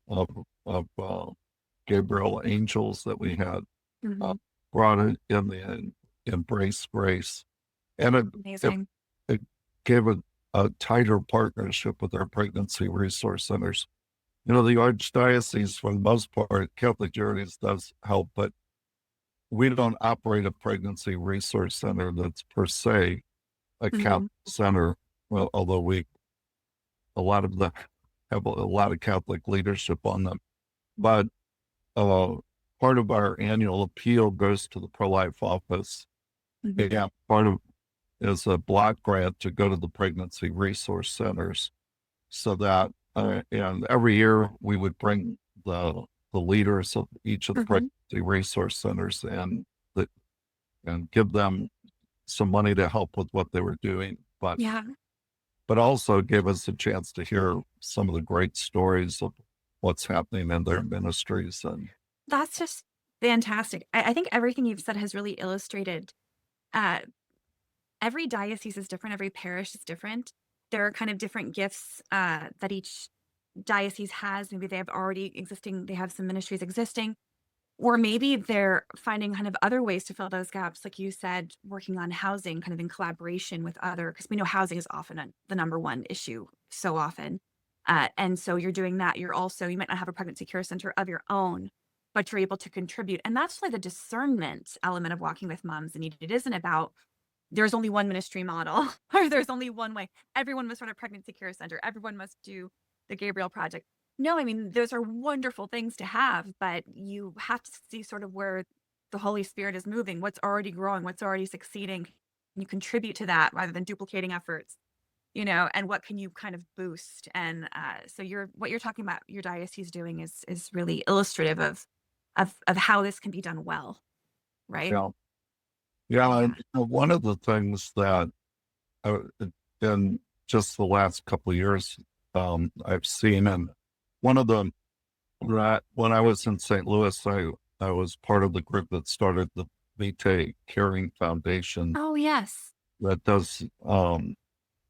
Speaker 2: of Gabriel angels that we had, uh,
Speaker 1: Hmm.
Speaker 2: brought it in the embrace grace, and it,
Speaker 1: Amazing.
Speaker 2: it gave a tighter partnership with our pregnancy resource centers. The archdiocese, for the most part, Catholic Charities does help, but we don't operate a pregnancy resource center that's per se a
Speaker 1: Hmm.
Speaker 2: Catholic center. Well, although we a lot of the have a lot of Catholic leadership on them, but uh, part of our annual appeal goes to the pro-life office,
Speaker 1: Hmm.
Speaker 2: and part of is a block grant to go to the pregnancy resource centers, so that and every year we would bring the leaders of each of the
Speaker 1: Hmm.
Speaker 2: pregnancy resource centers the, and give them some money to help with what they were doing,
Speaker 1: Yeah.
Speaker 2: but also give us a chance to hear some of the great stories of what's happening in their ministries. And
Speaker 1: That's just fantastic. I think everything you've said has really illustrated, uh, every diocese is different, every parish is different. There are kind of different gifts that each diocese has. Maybe they have already existing, they have some ministries existing, or maybe they're finding kind of other ways to fill those gaps. Like you said, working on housing kind of in collaboration with other, because we know housing is often the number one issue so often. And so you're doing that. You're also, you might not have a pregnancy care center of your own, but you're able to contribute. And that's like the discernment element of walking with moms in need. It isn't about there's only one ministry model or there's only one way. Everyone must run a pregnancy care center. Everyone must do the Gabriel Project. No, I mean, those are wonderful things to have, but you have to see sort of where the Holy Spirit is moving, what's already growing, what's already succeeding. You contribute to that rather than duplicating efforts, and what can you kind of boost? And so what you're talking about your diocese doing is really illustrative of how this can be done well, right?
Speaker 2: yeah, yeah, and
Speaker 1: Yeah.
Speaker 2: one of the things that uh, in just the last couple of years, I've seen, and one of the when I was in St. Louis, I was part of the group that started the Vitae Caring Foundation
Speaker 1: Oh, yes.
Speaker 2: that does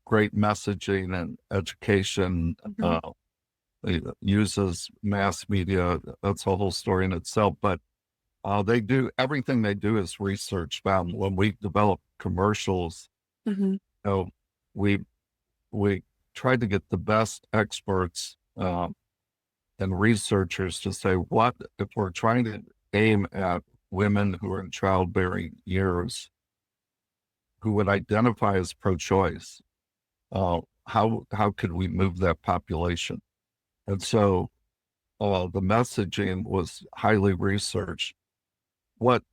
Speaker 2: great messaging and education.
Speaker 1: Mhm.
Speaker 2: It uses mass media. That's a whole story in itself. But they do everything they do is research bound. When we develop commercials,
Speaker 1: Mhm.
Speaker 2: you know, we we tried to get the best experts and researchers to say what if we're trying to aim at women who are in childbearing years who would identify as pro-choice. How could we move that population? And so the messaging was highly researched. What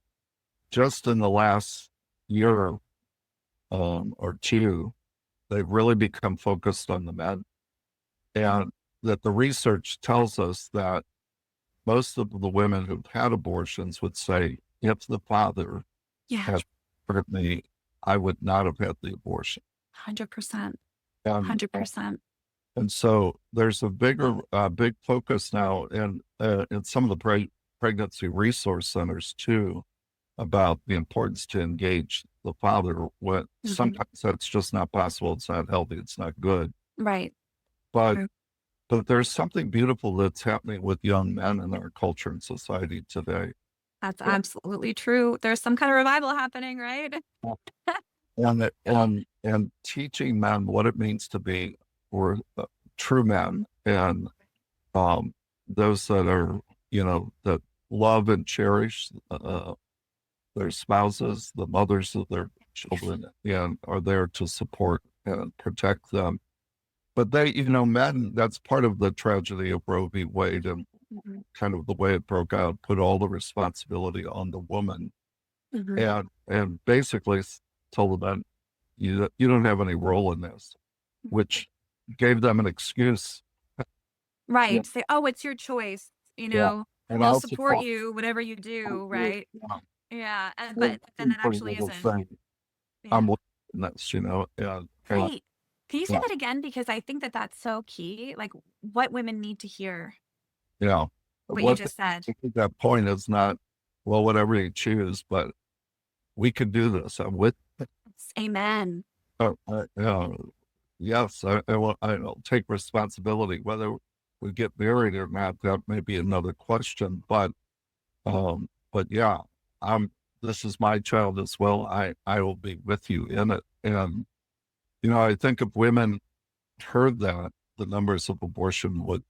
Speaker 2: just in the last year or two, they've really become focused on the men, and that the research tells us that most of the women who've had abortions would say, if the father
Speaker 1: Yeah.
Speaker 2: had hurt me, I would not have had the abortion.
Speaker 1: 100%.
Speaker 2: And
Speaker 1: 100%.
Speaker 2: so there's a big focus now in some of the pregnancy resource centers too about the importance to engage the father when
Speaker 1: Mhm.
Speaker 2: sometimes that's just not possible. It's not healthy. It's not good.
Speaker 1: Right.
Speaker 2: But
Speaker 1: True.
Speaker 2: there's something beautiful that's happening with young men in our culture and society today.
Speaker 1: That's absolutely true. There's some kind of revival happening, right?
Speaker 2: And teaching men what it means to be or true men and um, those that are that love and cherish their spouses, the mothers of their children, and are there to support and protect them. But men, that's part of the tragedy of Roe v. Wade and
Speaker 1: Mhm.
Speaker 2: kind of the way it broke out, put all the responsibility on the woman
Speaker 1: Mhm.
Speaker 2: and basically told the men, you don't have any role in this, which gave them an excuse. Yeah,
Speaker 1: Right. Say, "Oh, it's your choice,"
Speaker 2: yeah. And
Speaker 1: "We'll
Speaker 2: also,
Speaker 1: support you, whatever you do," right? Yeah,
Speaker 2: Well,
Speaker 1: but then that
Speaker 2: people
Speaker 1: actually
Speaker 2: will
Speaker 1: isn't.
Speaker 2: say,
Speaker 1: Yeah.
Speaker 2: I'm with this, and
Speaker 1: Right. Can you say
Speaker 2: yeah,
Speaker 1: that again? Because I think that that's so key. Like, what women need to hear,
Speaker 2: yeah.
Speaker 1: what you
Speaker 2: What
Speaker 1: just said.
Speaker 2: I think that point is not, well, whatever you choose, but we could do this. I'm with,
Speaker 1: Amen.
Speaker 2: yeah, yes, I'll take responsibility. Whether we get married or not, that may be another question. But yeah, I'm. This is my child as well. I will be with you in it. And I think if women heard that, the numbers of abortion would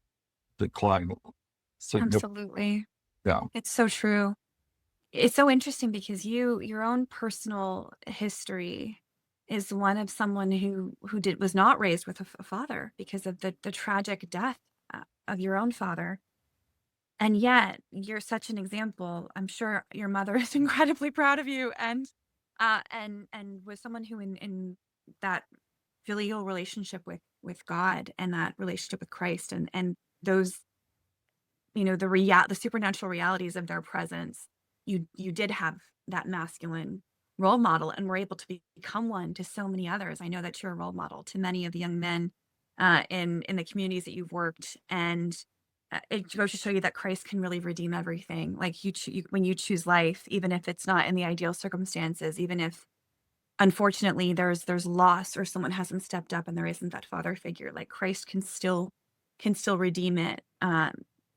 Speaker 2: decline significantly.
Speaker 1: Absolutely.
Speaker 2: Yeah,
Speaker 1: It's so true. It's so interesting because your own personal history is one of someone who was not raised with a father because of the tragic death of your own father. And yet, you're such an example. I'm sure your mother is incredibly proud of you, and was someone who, in that filial relationship with God and that relationship with Christ, and those, the supernatural realities of their presence, you did have that masculine role model, and were able to become one to so many others. I know that you're a role model to many of the young men in the communities that you've worked, and it goes to show you that Christ can really redeem everything. Like when you choose life, even if it's not in the ideal circumstances, even if unfortunately there's loss or someone hasn't stepped up and there isn't that father figure, like Christ can still redeem it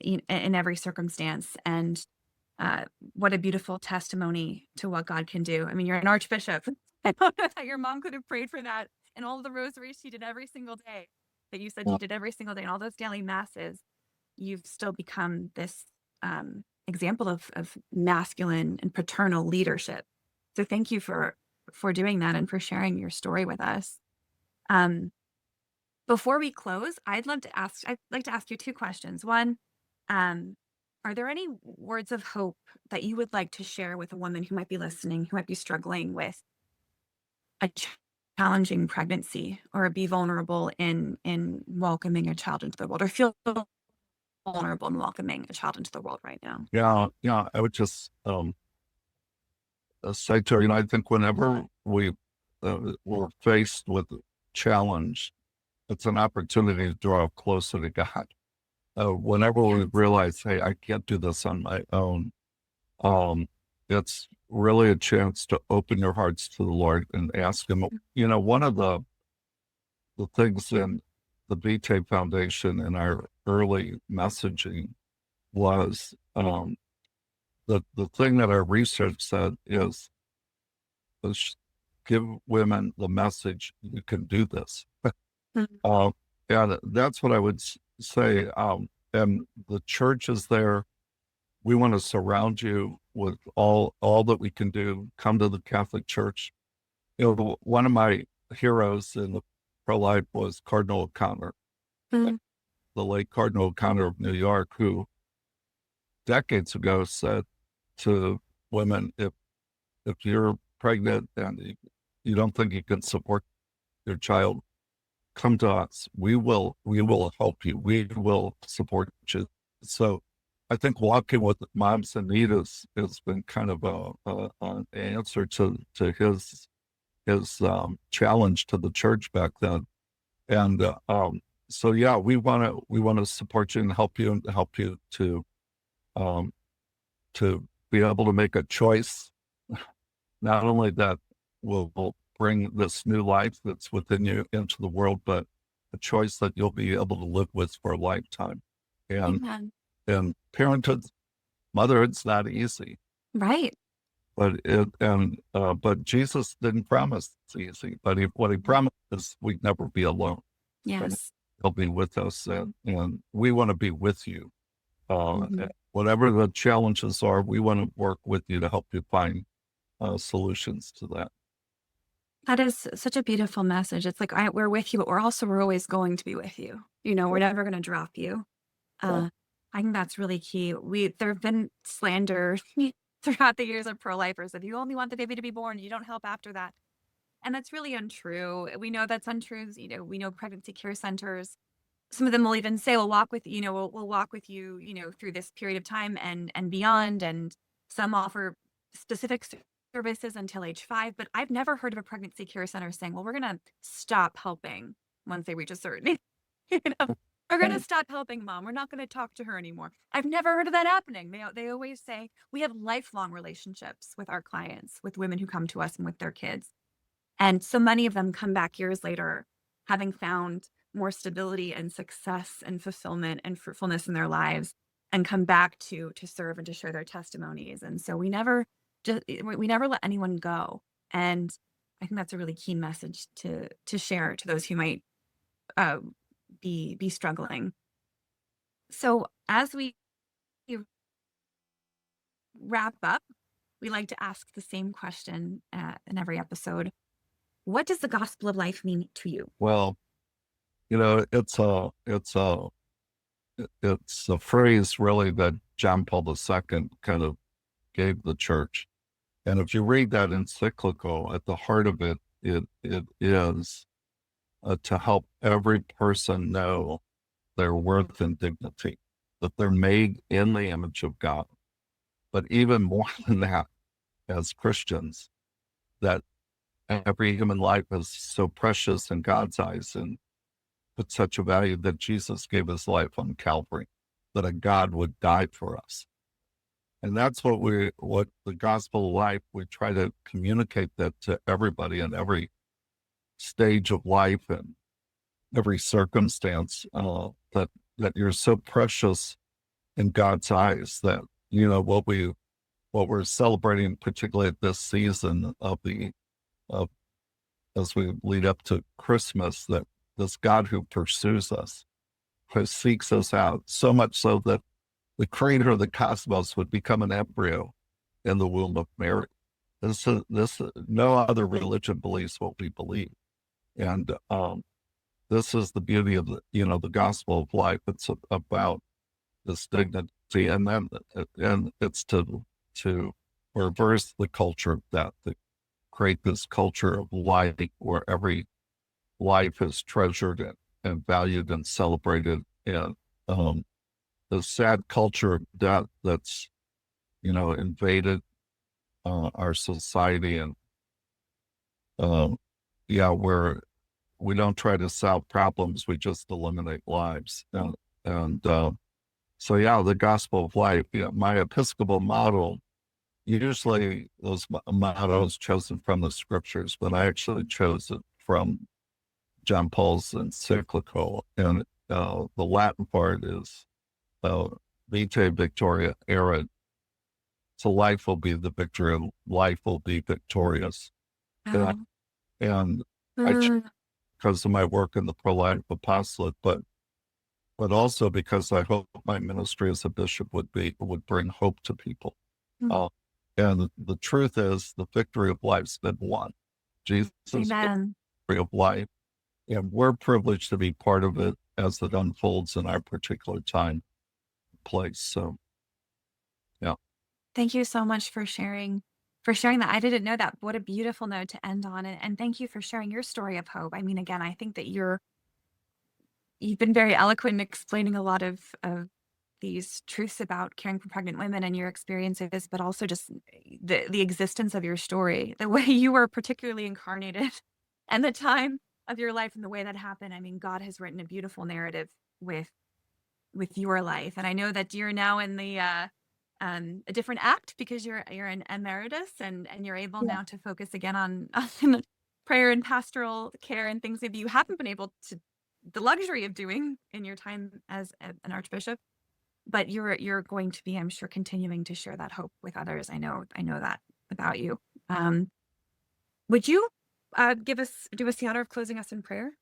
Speaker 1: in every circumstance. And uh, what a beautiful testimony to what God can do. I mean, you're an archbishop. I don't know that your mom could have prayed for that, and all of the rosaries she did every single day, that you said
Speaker 2: yeah,
Speaker 1: you did every single day, and all those daily masses. You've still become this example of masculine and paternal leadership. So thank you for doing that and for sharing your story with us. Um, Before we close, I'd like to ask you two questions. One, um, are there any words of hope that you would like to share with a woman who might be listening, who might be struggling with a challenging pregnancy, or be vulnerable in welcoming a child into the world, or feel vulnerable in welcoming a child into the world right now?
Speaker 2: yeah, yeah. I would just say to her, I think whenever we're faced with a challenge, it's an opportunity to draw closer to God. Whenever we
Speaker 1: Yes.
Speaker 2: realize, hey, I can't do this on my own, um, it's really a chance to open your hearts to the Lord and ask Him. One of the things in the BT Foundation in our early messaging was the thing that our research said is, let's give women the message you can do this.
Speaker 1: Mhm.
Speaker 2: Uh, and that's what I would say. And the church is there. We want to surround you with all that we can do. Come to the Catholic Church. One of my heroes in the pro life was Cardinal O'Connor,
Speaker 1: Mhm.
Speaker 2: the late Cardinal O'Connor of New York, who decades ago said to women, if you're pregnant and you don't think you can support your child, come to us. We will help you. We will support you. So I think walking with moms in need has been kind of an answer to his challenge to the church back then. And so yeah, we want to support you and help you um, to be able to make a choice. Not only that will bring this new life that's within you into the world, but a choice that you'll be able to live with for a lifetime. And
Speaker 1: Amen.
Speaker 2: and parenthood, motherhood's not easy,
Speaker 1: Right.
Speaker 2: but Jesus didn't promise it's easy. But what he promised is we'd never be alone, and
Speaker 1: Yes.
Speaker 2: he'll be with us, and we want to be with you.
Speaker 1: Mhm.
Speaker 2: Whatever the challenges are, we want to work with you to help you find solutions to that.
Speaker 1: That is such a beautiful message. It's like, we're with you, but we're always going to be with you. We're never going to drop you.
Speaker 2: Yeah.
Speaker 1: Uh, I think that's really key. There have been slander throughout the years of pro-lifers. If you only want the baby to be born, you don't help after that. And that's really untrue. We know that's untrue. We know pregnancy care centers. Some of them will even say, we'll walk with you, through this period of time and beyond. And some offer specific services until age 5, but I've never heard of a pregnancy care center saying, well, we're going to stop helping once they reach a certain age. You know, we're going to stop helping mom. We're not going to talk to her anymore. I've never heard of that happening. They always say we have lifelong relationships with our clients, with women who come to us and with their kids. And so many of them come back years later, having found more stability and success and fulfillment and fruitfulness in their lives, and come back to serve and to share their testimonies. And so we never let anyone go. And I think that's a really key message to share to those who might uh, be struggling. So as we wrap up, we like to ask the same question in every episode. What does the gospel of life mean to you?
Speaker 2: Well, it's a phrase really that John Paul II kind of gave the church. And if you read that encyclical, at the heart of it, it is to help every person know their worth and dignity, that they're made in the image of God. But even more than that, as Christians, that every human life is so precious in God's eyes and put such a value that Jesus gave his life on Calvary, that a God would die for us. And that's what the gospel of life, we try to communicate that to everybody in every stage of life and every circumstance, that you're so precious in God's eyes that, what we're celebrating, particularly at this season of as we lead up to Christmas, that this God who pursues us, who seeks us out, so much so that the creator of the cosmos would become an embryo in the womb of Mary. No other religion believes what we believe. And this is the beauty of the gospel of life. It's about this dignity, and it's to reverse the culture of death, to create this culture of life where every life is treasured and valued and celebrated. And the sad culture of death that's, invaded our society, and where we don't try to solve problems, we just eliminate lives. The gospel of life, my Episcopal model, usually those mottos chosen from the scriptures, but I actually chose it from John Paul's encyclical. And the Latin part is Vitae Victoria Erit. So life will be the victory, and life will be victorious.
Speaker 1: Oh.
Speaker 2: And because of my work in the pro-life apostolate, but also because I hope my ministry as a bishop would bring hope to people. And the truth is, the victory of life's been won. Jesus is the victory of life, and we're privileged to be part of it as it unfolds in our particular time, place. So, yeah.
Speaker 1: Thank you so much for sharing that. I didn't know that. What a beautiful note to end on. And thank you for sharing your story of hope. I mean, again, I think that you've been very eloquent in explaining a lot of these truths about caring for pregnant women and your experiences, but also just the existence of your story, the way you were particularly incarnated and the time of your life and the way that happened. I mean, God has written a beautiful narrative with your life. And I know that you're now in the a different act because you're an emeritus, and you're able now to focus again on prayer and pastoral care and things that you haven't been able to the luxury of doing in your time as an archbishop. But you're going to be, I'm sure, continuing to share that hope with others. I know that about you. Would you do us the honor of closing us in prayer?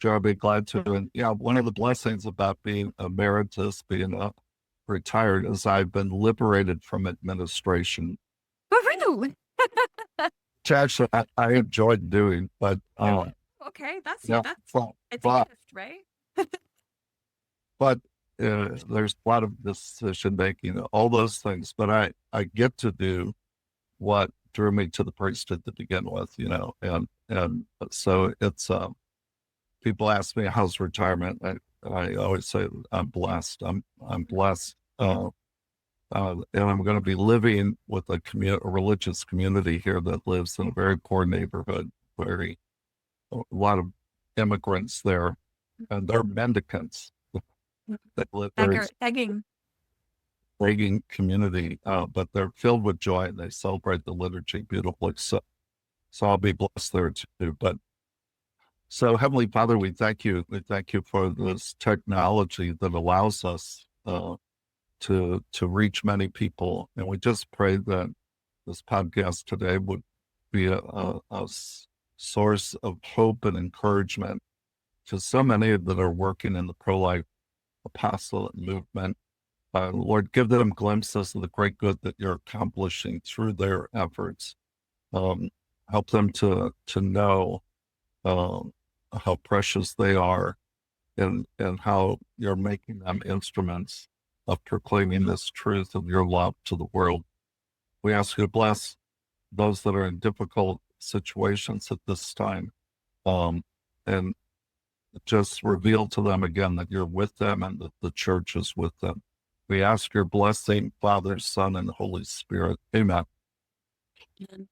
Speaker 2: Sure, I'd be glad to. And one of the blessings about being emeritus, being retired, is I've been liberated from administration.
Speaker 1: Woo-hoo!
Speaker 2: Which actually I enjoyed doing, but
Speaker 1: okay, it's a gift, right?
Speaker 2: But there's a lot of decision making, all those things. But I get to do what drew me to the priesthood to begin with, and so it's people ask me how's retirement. I always say I'm blessed. I'm blessed and I'm going to be living with a religious community here that lives in a very poor neighborhood, a lot of immigrants there, and they're mendicants that live there. It's
Speaker 1: Begging.
Speaker 2: begging community, but they're filled with joy and they celebrate the liturgy beautifully. So I'll be blessed there too. But so Heavenly Father, we thank you. We thank you for this technology that allows us to reach many people, and we just pray that this podcast today would be a source of hope and encouragement to so many that are working in the pro-life apostolate movement. Lord, give them glimpses of the great good that you're accomplishing through their efforts. Help them to know how precious they are, and how you're making them instruments of proclaiming this truth of your love to the world. We ask you to bless those that are in difficult situations at this time, and just reveal to them again that you're with them and that the church is with them. We ask your blessing, Father, Son, and Holy Spirit. Amen.
Speaker 1: Amen.